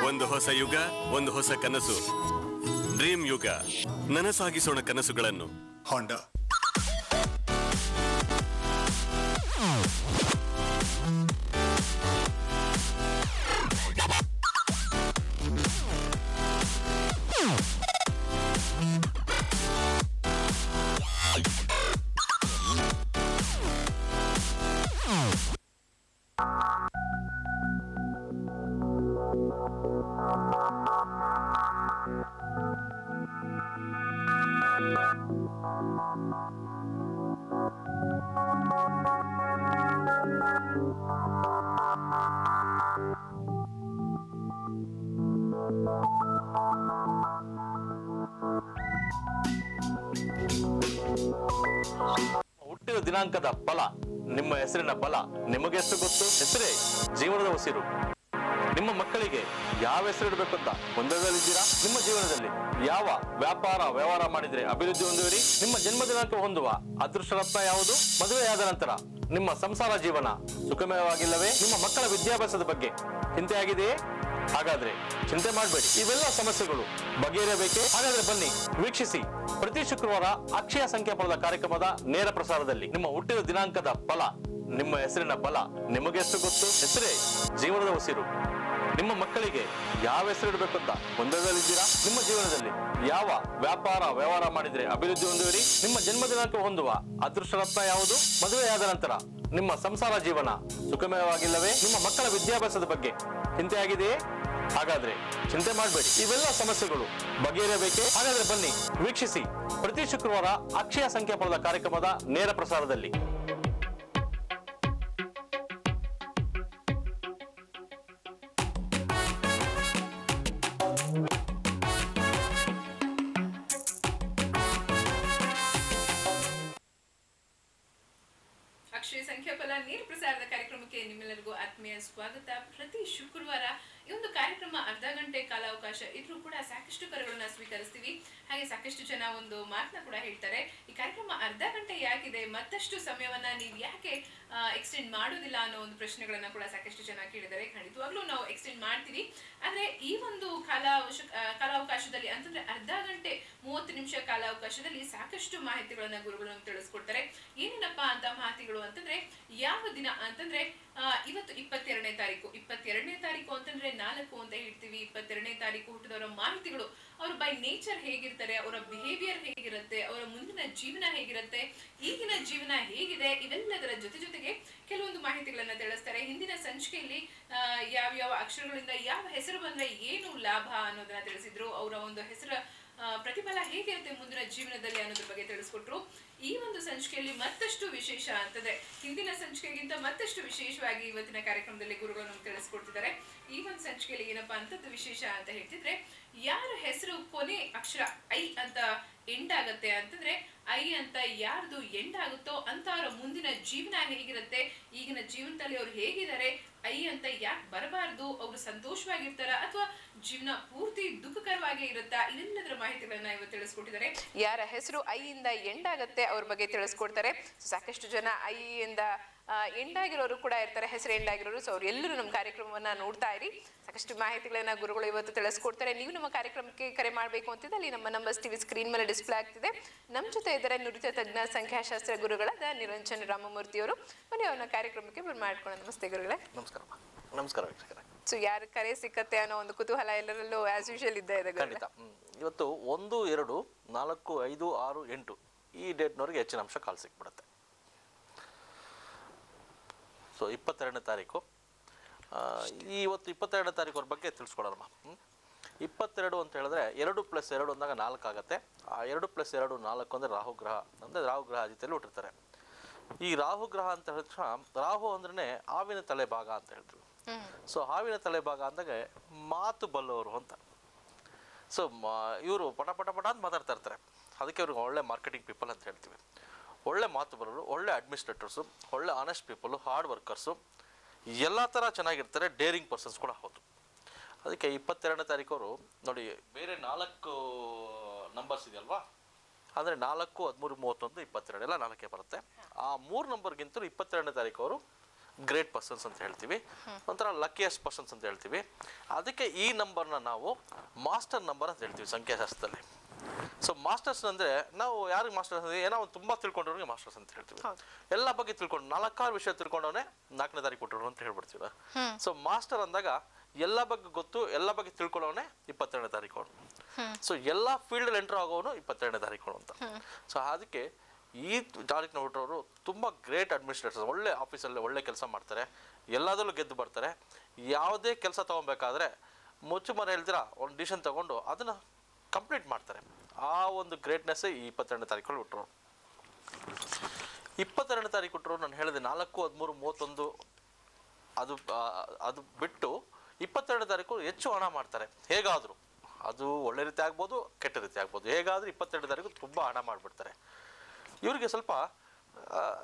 ಒಂದು ಹೊಸ ಯುಗ, ಒಂದು ಹೊಸ ಕನಸು. ಡ್ರೀಮ್ ಯುಗ. ನನಸಾಗಿಸೋಣ ಕನಸುಗಳನ್ನು. ಹೋಂಡಾ. ಹುಟ್ಟಿದ ದಿನಾಂಕದ ಫಲ, ನಿಮ್ಮ ಹೆಸರಿನ ಬಲ ನಿಮಗೆಷ್ಟು ಗೊತ್ತು? ಹೆಸರೇ ಜೀವನದ ಉಸಿರು. ನಿಮ್ಮ ಮಕ್ಕಳಿಗೆ ಯಾವ ಹೆಸರಿಡಬೇಕು ಅಂತ ಗೊಂದಲದಲ್ಲಿದ್ದೀರಾ? ನಿಮ್ಮ ಜೀವನದಲ್ಲಿ ಯಾವ ವ್ಯಾಪಾರ ವ್ಯವಹಾರ ಮಾಡಿದ್ರೆ ಅಭಿವೃದ್ಧಿ ಹೊಂದುವಿರಿ? ನಿಮ್ಮ ಜನ್ಮ ದಿನಾಂಕ ಹೊಂದುವ ಅದೃಷ್ಟ ರತ್ನ ಯಾವುದು? ಮದುವೆಯಾದ ನಂತರ ನಿಮ್ಮ ಸಂಸಾರ ಜೀವನ ಸುಖಮಯವಾಗಿಲ್ಲವೇ? ನಿಮ್ಮ ಮಕ್ಕಳ ವಿದ್ಯಾಭ್ಯಾಸದ ಬಗ್ಗೆ ಚಿಂತೆ ಆಗಿದೆಯೇ? ಹಾಗಾದ್ರೆ ಚಿಂತೆ ಮಾಡಬೇಡಿ, ಇವೆಲ್ಲ ಸಮಸ್ಯೆಗಳು ಬಗೆಹರಿಯಬೇಕೆ? ಹಾಗಾದ್ರೆ ಬನ್ನಿ ವೀಕ್ಷಿಸಿ ಪ್ರತಿ ಶುಕ್ರವಾರ ಅಕ್ಷಯ ಸಂಖ್ಯಾಫಲದ ಕಾರ್ಯಕ್ರಮದ ನೇರ ಪ್ರಸಾರದಲ್ಲಿ. ನಿಮ್ಮ ಹುಟ್ಟಿದ ದಿನಾಂಕದ ಫಲ, ನಿಮ್ಮ ಹೆಸರಿನ ಬಲ ನಿಮಗೆಷ್ಟು ಗೊತ್ತು? ಹೆಸರೇ ಜೀವನದ ಉಸಿರು. ನಿಮ್ಮ ಮಕ್ಕಳಿಗೆ ಯಾವ ಹೆಸರಿಡಬೇಕು ಅಂತ ಗೊಂದಲದಲ್ಲಿದ್ದೀರಾ? ನಿಮ್ಮ ಜೀವನದಲ್ಲಿ ಯಾವ ವ್ಯಾಪಾರ ವ್ಯವಹಾರ ಮಾಡಿದ್ರೆ ಅಭಿವೃದ್ಧಿ ಹೊಂದುವಿರಿ? ನಿಮ್ಮ ಜನ್ಮ ದಿನಾಂಕ ಹೊಂದುವ ಅದೃಷ್ಟ ರತ್ನ ಯಾವುದು? ಮದುವೆಯಾದ ನಂತರ ನಿಮ್ಮ ಸಂಸಾರ ಜೀವನ ಸುಖಮಯವಾಗಿಲ್ಲವೇ? ನಿಮ್ಮ ಮಕ್ಕಳ ವಿದ್ಯಾಭ್ಯಾಸದ ಬಗ್ಗೆ ಚಿಂತೆ ಆಗಿದೆಯೇ? ಹಾಗಾದ್ರೆ ಚಿಂತೆ ಮಾಡಬೇಡಿ, ಇವೆಲ್ಲ ಸಮಸ್ಯೆಗಳು ಬಗೆಹರಿಯಬೇಕೆ? ಹಾಗಾದ್ರೆ ಬನ್ನಿ ವೀಕ್ಷಿಸಿ ಪ್ರತಿ ಶುಕ್ರವಾರ ಅಕ್ಷಯ ಸಂಖ್ಯಾಫಲದ ಕಾರ್ಯಕ್ರಮದ ನೇರ ಪ್ರಸಾರದಲ್ಲಿ. ಅಕ್ಷಯ ಸಂಖ್ಯಾಫಲ ನೇರ ಪ್ರಸಾರದ ಕಾರ್ಯಕ್ರಮಕ್ಕೆ ನಿಮ್ಮೆಲ್ಲರಿಗೂ ಆತ್ಮೀಯ ಸ್ವಾಗತ. ಪ್ರತಿ ಶುಕ್ರವಾರ ಈ ಒಂದು ಕಾರ್ಯಕ್ರಮ ಅರ್ಧ ಗಂಟೆ ಕಾಲಾವಕಾಶ ಇದ್ರೂ ಕೂಡ ಸಾಕಷ್ಟು ಕರೆಗಳನ್ನ ಸ್ವೀಕರಿಸ್ತೀವಿ. ಹಾಗೆ ಸಾಕಷ್ಟು ಜನ ಒಂದು ಮಾತನ್ನ ಕೂಡ ಹೇಳ್ತಾರೆ, ಈ ಕಾರ್ಯಕ್ರಮ ಅರ್ಧ ಗಂಟೆ ಯಾಕಿದೆ, ಮತ್ತಷ್ಟು ಸಮಯವನ್ನ ನೀವು ಯಾಕೆ ಎಕ್ಸ್ಟೆಂಡ್ ಮಾಡೋದಿಲ್ಲ ಅನ್ನೋ ಒಂದು ಪ್ರಶ್ನೆಗಳನ್ನ ಕೂಡ ಸಾಕಷ್ಟು ಜನ ಕೇಳಿದ್ದಾರೆ. ಖಂಡಿತವಾಗ್ಲೂ ನಾವು ಎಕ್ಸ್ಟೆಂಡ್ ಮಾಡ್ತೀವಿ. ಆದ್ರೆ ಈ ಒಂದು ಕಾಲಾವಕಾಶದಲ್ಲಿ ಅಂತಂದ್ರೆ ಅರ್ಧ ಗಂಟೆ 30 ನಿಮಿಷ ಕಾಲಾವಕಾಶದಲ್ಲಿ ಸಾಕಷ್ಟು ಮಾಹಿತಿಗಳನ್ನ ಗುರುಗಳು ನಮ್ಗೆ ತಿಳಿಸ್ಕೊಡ್ತಾರೆ. ಏನೇನಪ್ಪಾ ಅಂತ ಮಾಹಿತಿಗಳು ಅಂತಂದ್ರೆ, ಯಾವ ದಿನ ಅಂತಂದ್ರೆ ಇವತ್ತು 22ನೇ ತಾರೀಕು. 22ನೇ ತಾರೀಕು ಅಂತಂದ್ರೆ 4 ಅಂತ ಹೇಳ್ತೀವಿ. 22ನೇ ತಾರೀಕು ಹುಟ್ಟಿದವರ ಮಾಹಿತಿಗಳು, ಅವರು ಬೈ ನೇಚರ್ ಹೇಗಿರ್ತಾರೆ, ಅವರ ಬಿಹೇವಿಯರ್ ಹೇಗಿರುತ್ತೆ, ಅವರ ಮುಂದಿನ ಜೀವನ ಹೇಗಿರುತ್ತೆ, ಈಗಿನ ಜೀವನ ಹೇಗಿದೆ, ಇವೆಲ್ಲದರ ಜೊತೆಗೆ ಕೆಲವೊಂದು ಮಾಹಿತಿಗಳನ್ನ ತಿಳಿಸ್ತಾರೆ. ಹಿಂದಿನ ಸಂಚಿಕೆಯಲ್ಲಿ ಯಾವ ಅಕ್ಷರಗಳಿಂದ ಯಾವ ಹೆಸರು ಬಂದ್ರೆ ಏನು ಲಾಭ ಅನ್ನೋದನ್ನ ತಿಳಿಸಿದ್ರು. ಅವರ ಒಂದು ಹೆಸರ ಪ್ರತಿಫಲ ಹೇಗಿರುತ್ತೆ ಮುಂದಿನ ಜೀವನದಲ್ಲಿ ಅನ್ನೋದ್ರ ಬಗ್ಗೆ ತಿಳಿಸ್ಕೊಟ್ರು. ಈ ಒಂದು ಸಂಚಿಕೆಯಲ್ಲಿ ಮತ್ತಷ್ಟು ವಿಶೇಷ ಅಂತಂದ್ರೆ ಹಿಂದಿನ ಸಂಚಿಕೆಗಿಂತ ಮತ್ತಷ್ಟು ವಿಶೇಷವಾಗಿ ಇವತ್ತಿನ ಕಾರ್ಯಕ್ರಮದಲ್ಲಿ ಗುರುಗಳು ನಮ್ಗೆ ತಿಳಿಸ್ಕೊಡ್ತಿದ್ದಾರೆ. ಈ ಒಂದು ಸಂಚಿಕೆಯಲ್ಲಿ ಏನಪ್ಪಾ ಅಂತದ್ದು ವಿಶೇಷ ಅಂತ ಹೇಳ್ತಿದ್ರೆ, ಯಾರ ಹೆಸರು ಕೊನೆ ಅಕ್ಷರ ಐ ಅಂತ ಎಂಡ್ ಆಗತ್ತೆ ಅಂತಂದ್ರೆ, ಐ ಅಂತ ಯಾರ್ದು ಎಂಡ್ ಆಗುತ್ತೋ ಅಂತ ಅವರ ಮುಂದಿನ ಜೀವನ ಹೇಗಿರುತ್ತೆ, ಈಗಿನ ಜೀವನದಲ್ಲಿ ಅವ್ರು ಹೇಗಿದ್ದಾರೆ, ಐ ಅಂತ ಯಾಕೆ ಬರಬಾರ್ದು, ಅವ್ರು ಸಂತೋಷವಾಗಿರ್ತಾರ ಅಥವಾ ಜೀವನ ಪೂರ್ತಿ ದುಃಖಕರವಾಗಿ ಇರುತ್ತಾ, ಇದೆಲ್ಲದರ ಮಾಹಿತಿಗಳನ್ನ ಇವತ್ತು ತಿಳಿಸ್ಕೊಟ್ಟಿದ್ದಾರೆ. ಯಾರ ಹೆಸರು ಐ ಇಂದ ಎಂಡ್ ಆಗತ್ತೆ ಅವ್ರ ಬಗ್ಗೆ ತಿಳಿಸ್ಕೊಡ್ತಾರೆ. ಸಾಕಷ್ಟು ಜನ ಐ ಇಂದ ಎಂಡ್ ಆಗಿರೋರು ಕೂಡ ಇರ್ತಾರೆ, ಹೆಸರು ಎಂಡ್ ಆಗಿರೋರು. ಸೊ ಅವ್ರು ಎಲ್ಲರೂ ನಮ್ಮ ಕಾರ್ಯಕ್ರಮವನ್ನ ನೋಡ್ತಾ ಇರಿ. ಸಾಕಷ್ಟು ಮಾಹಿತಿಗಳನ್ನ ಗುರುಗಳು ಇವತ್ತು ತಿಳಿಸ್ಕೊಡ್ತಾರೆ. ನೀವು ನಮ್ಮ ಕಾರ್ಯಕ್ರಮಕ್ಕೆ ಕರೆ ಮಾಡಬೇಕು ಅಂತಿದ್ರೆ ಅಲ್ಲಿ ನಮ್ಮ ನಂಬರ್ಸ್ ಟಿವಿ ಸ್ಕ್ರೀನ್ ಮೇಲೆ ಡಿಸ್ಪ್ಲೇ ಆಗ್ತಿದೆ. ನಮ್ಮ ಜೊತೆ ಇದ್ದಾರೆ ನುರಿತ ತಜ್ಞ ಸಂಖ್ಯಾಶಾಸ್ತ್ರ ಗುರುಗಳಾದ ನಿರಂಜನ್ ರಾಮಮೂರ್ತಿ ಅವರು. ಬನ್ನಿ ಅವ್ರನ್ನ ಕಾರ್ಯಕ್ರಮಕ್ಕೆ ಮಾಡ್ಕೊಳ್ಳೋಣ. ನಮಸ್ತೆ ಗುರುಗಳೇ. ನಮಸ್ಕಾರ. ನಮಸ್ಕಾರ ವೀಕ್ಷಕರೇ. ಸೊ ಯಾರು ಕರೆ ಸಿಕ್ಕತ್ತೆ ಅನ್ನೋ ಒಂದು ಕುತೂಹಲ ಎಲ್ಲರಲ್ಲೂ ಆಸ್ ಯೂಶುವಲ್ ಇದ್ದೇ ಇದೆ. ಖಂಡಿತ. ಇವತ್ತು 1, 2, 4, 5, 6, 8 ಈ ಡೇಟ್ನವರೆಗೆ ಹೆಚ್ಚಿನ ಅಂಶ ಕಾಲ್ ಸಿಕ್ಬಿಡುತ್ತೆ. ಸೊ 22ನೇ ತಾರೀಕು, ಇವತ್ತು 22ನೇ ತಾರೀಕು ಬಗ್ಗೆ ತಿಳಿಸ್ಕೊಡೋಣ. 22 ಅಂತ ಹೇಳಿದ್ರೆ 2 + 2 ಅಂದಾಗ 4 ಆಗುತ್ತೆ. ಆ 2 + 2 4 ಅಂದರೆ ರಾಹುಗ್ರಹ. ಅಂದರೆ ರಾಹುಗ್ರಹ ಜೊತೆಯಲ್ಲಿ ಹುಟ್ಟಿರ್ತಾರೆ. ಈ ರಾಹುಗ್ರಹ ಅಂತ ಹೇಳಿದ ರಾಹು ಅಂದ್ರೆ ಹಾವಿನ ತಲೆ ಭಾಗ ಅಂತ ಹೇಳ್ತೀವಿ. ಸೊ ಹಾವಿನ ತಲೆ ಭಾಗ ಅಂದಾಗ ಮಾತು ಬಲ್ಲವರು ಅಂತ. ಸೊ ಇವರು ಪಟ ಅಂತ ಮಾತಾಡ್ತಾ ಇರ್ತಾರೆ. ಅದಕ್ಕೆ ಇವ್ರಿಗೆ ಒಳ್ಳೆ ಮಾರ್ಕೆಟಿಂಗ್ ಪೀಪಲ್ ಅಂತ ಹೇಳ್ತೀವಿ. ಒಳ್ಳೆ ಮಾತು ಬರೋರು, ಒಳ್ಳೆ ಅಡ್ಮಿನಿಸ್ಟ್ರೇಟರ್ಸು, ಒಳ್ಳೆ ಆನೆಸ್ಟ್ ಪೀಪಲು, ಹಾರ್ಡ್ ವರ್ಕರ್ಸು, ಎಲ್ಲ ಥರ ಚೆನ್ನಾಗಿರ್ತಾರೆ. ಡೇರಿಂಗ್ ಪರ್ಸನ್ಸ್ ಕೂಡ ಹೌದು. ಅದಕ್ಕೆ 22ನೇ ತಾರೀಕು ಅವರು ನೋಡಿ, ಬೇರೆ 4 ನಂಬರ್ಸ್ ಇದೆಯಲ್ವಾ, ಅಂದರೆ 4, 13, 31, 22 ಎಲ್ಲ 4ಕ್ಕೆ ಬರುತ್ತೆ. ಆ 3 ನಂಬರ್ಗಿಂತಲೂ 22ನೇ ತಾರೀಕು ಅವರು ಗ್ರೇಟ್ ಪರ್ಸನ್ಸ್ ಅಂತ ಹೇಳ್ತೀವಿ, ಒಂಥರ ಲಕ್ಕಿಯಸ್ಟ್ ಪರ್ಸನ್ಸ್ ಅಂತ ಹೇಳ್ತೀವಿ. ಅದಕ್ಕೆ ಈ ನಂಬರ್ನ ನಾವು ಮಾಸ್ಟರ್ ನಂಬರ್ ಅಂತ ಹೇಳ್ತೀವಿ ಸಂಖ್ಯಾಶಾಸ್ತ್ರದಲ್ಲಿ. ಸೊ ಮಾಸ್ಟರ್ಸ್ ಅಂದರೆ ನಾವು ಯಾರಿಗೆ ಮಾಸ್ಟರ್ಸ್ ಅಂದರೆ ಏನೋ ಒಂದು ತುಂಬ ತಿಳ್ಕೊಂಡವ್ರಿಗೆ ಮಾಸ್ಟರ್ಸ್ ಅಂತ ಹೇಳ್ತೀವಿ. ಎಲ್ಲ ಬಗ್ಗೆ ತಿಳ್ಕೊಂಡು 4-6 ವಿಷಯ ತಿಳ್ಕೊಂಡವನೇ 4ನೇ ತಾರೀಕು ಕೊಟ್ಟರು ಅಂತ ಹೇಳ್ಬಿಡ್ತೀವಿ. ಸೊ ಮಾಸ್ಟರ್ ಅಂದಾಗ ಎಲ್ಲ ಬಗ್ಗೆ ಗೊತ್ತು, ಎಲ್ಲ ಬಗ್ಗೆ ತಿಳ್ಕೊಳ್ಳೋನೆ 22ನೇ ತಾರೀಕು ಅವನು. ಸೊ ಎಲ್ಲ ಫೀಲ್ಡ್ ಎಂಟರ್ ಆಗೋನು 22ನೇ ತಾರೀಕು ಅಂತ. ಸೊ ಅದಕ್ಕೆ ಈ ತಾರೀಕಿನ ಹುಟ್ಟೋರು ತುಂಬ ಗ್ರೇಟ್ ಅಡ್ಮಿನಿಸ್ಟ್ರೇಟರ್ಸ್, ಒಳ್ಳೆ ಆಫೀಸಲ್ಲಿ ಒಳ್ಳೆ ಕೆಲಸ ಮಾಡ್ತಾರೆ, ಎಲ್ಲದರಲ್ಲೂ ಗೆದ್ದು ಬರ್ತಾರೆ. ಯಾವುದೇ ಕೆಲಸ ತೊಗೊಬೇಕಾದ್ರೆ ಮುಚ್ಚು ಮನೆ ಹೇಳ್ತೀರಾ ಒಂದು ಡಿಸಿಷನ್ ತೊಗೊಂಡು ಅದನ್ನು ಕಂಪ್ಲೀಟ್ ಮಾಡ್ತಾರೆ. ಆ ಒಂದು ಗ್ರೇಟ್ನೆಸ್ಸೇ ಈ 22ನೇ ತಾರೀಕಲ್ಲಿ ಹುಟ್ಟರು. 22ನೇ ತಾರೀಕು ಹುಟ್ಟರು ನಾನು ಹೇಳಿದೆ 4, 13, 31 ಅದು ಬಿಟ್ಟು 22ನೇ ತಾರೀಕು ಹೆಚ್ಚು ಹಣ ಮಾಡ್ತಾರೆ. ಹೇಗಾದರೂ ಅದು ಒಳ್ಳೆ ರೀತಿ ಆಗ್ಬೋದು, ಕೆಟ್ಟ ರೀತಿ ಆಗ್ಬೋದು, ಹೇಗಾದರೂ 22ನೇ ತಾರೀಕು ತುಂಬ ಹಣ ಮಾಡಿಬಿಡ್ತಾರೆ. ಇವರಿಗೆ ಸ್ವಲ್ಪ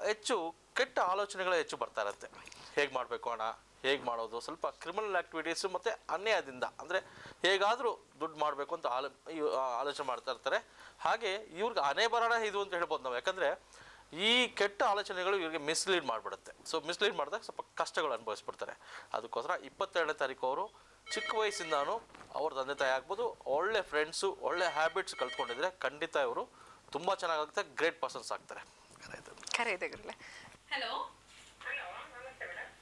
ಹೆಚ್ಚು ಕೆಟ್ಟ ಆಲೋಚನೆಗಳೇ ಹೆಚ್ಚು ಬರ್ತಾ ಇರುತ್ತೆ. ಹೇಗೆ ಮಾಡಬೇಕು ಹಣ, ಹೇಗೆ ಮಾಡೋದು, ಸ್ವಲ್ಪ ಕ್ರಿಮಿನಲ್ ಆ್ಯಕ್ಟಿವಿಟೀಸು ಮತ್ತು ಅನ್ಯಾಯದಿಂದ ಅಂದರೆ ಹೇಗಾದರೂ ದುಡ್ಡು ಮಾಡಬೇಕು ಅಂತ ಆಲೋಚನೆ ಮಾಡ್ತಾ ಇರ್ತಾರೆ. ಹಾಗೆ ಇವ್ರಿಗೆ ಹಣೆ ಬರೋಣ ಇದು ಅಂತ ಹೇಳ್ಬೋದು ನಾವು. ಯಾಕಂದರೆ ಈ ಕೆಟ್ಟ ಆಲೋಚನೆಗಳು ಇವರಿಗೆ ಮಿಸ್ಲೀಡ್ ಮಾಡಿಬಿಡುತ್ತೆ. ಸೊ ಮಿಸ್ಲೀಡ್ ಮಾಡಿದಾಗ ಸ್ವಲ್ಪ ಕಷ್ಟಗಳು ಅನುಭವಿಸ್ಬಿಡ್ತಾರೆ. ಅದಕ್ಕೋಸ್ಕರ 22ನೇ ತಾರೀಕು ಅವರು ಚಿಕ್ಕ ವಯಸ್ಸಿಂದಾನು ಅವ್ರ ತಂದೆ ತಾಯಿ ಆಗ್ಬೋದು, ಒಳ್ಳೆ ಫ್ರೆಂಡ್ಸು, ಒಳ್ಳೆ ಹ್ಯಾಬಿಟ್ಸ್ ಕಲ್ತ್ಕೊಂಡಿದ್ರೆ ಖಂಡಿತ ಇವರು ತುಂಬ ಚೆನ್ನಾಗುತ್ತೆ, ಗ್ರೇಟ್ ಪರ್ಸನ್ಸ್ ಆಗ್ತಾರೆ. ಹಲೋ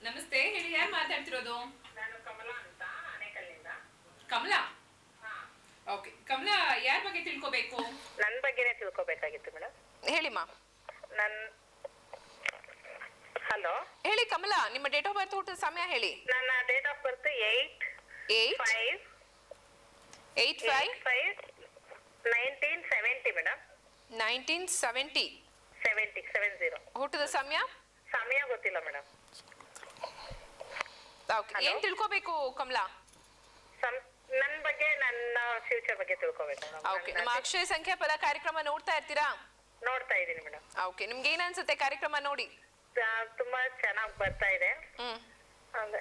ನಮಸ್ತೆ, ಹೇಳಿ, ಯಾರು ಮಾತಾಡ್ತಿರೋದು? ನಾನು ಕಮಲಾ ಅಂತ ಆನೇಕಲ್ನಿಂದ. ಕಮಲಾ, ಓಕೆ. ಕಮಲಾ, ಯಾರ ಬಗ್ಗೆ ತಿಳ್ಕೋಬೇಕು? ನನ್ನ ಬಗ್ಗೆನೇ ತಿಳ್ಕೊಬೇಕಾಗಿತ್ತು ಮೇಡಮ್. ಹೇಳಿಮ್ಮ. ಹಲೋ ಹೇಳಿ ಕಮಲಾ, ನಿಮ್ಮ ಡೇಟ್ ಆಫ್ ಬರ್ತ್, ಹುಟ್ಟಿದ ಸಮಯ ಹೇಳಿ. ನನ್ನ ಡೇಟ್ ಆಫ್ ಬರ್ತ್ 8/5/1970 ಮೇಡಮ್. 1970. 70. ಹುಟ್ಟಿದ ಸಮಯ ಗೊತ್ತಿಲ್ಲ ಮೇಡಮ್. ಓಕೆ, ಏನ್ ತಿಳ್ಕೋಬೇಕು ಕಮಲಾ? ನನ್ನ ಬಗ್ಗೆ, ನನ್ನ ಫ್ಯೂಚರ್ ಬಗ್ಗೆ ತಿಳ್ಕೋಬೇಕು. ಓಕೆ, ನಮ್ಮ ಅಕ್ಷಯ ಸಂಖ್ಯಾ ಫಲ ಕಾರ್ಯಕ್ರಮ ನೋಡ್ತಾ ಇರ್ತೀರಾ? ನೋಡ್ತಾ ಇದ್ದೀನಿ ಮೇಡಮ್. ಓಕೆ, ನಿಮ್ಗೆ ಏನ್ ಅನ್ಸುತ್ತೆ ಕಾರ್ಯಕ್ರಮ ನೋಡಿ? ತುಂಬಾ ಚೆನ್ನಾಗಿ ಬರ್ತಾ ಇದೆ.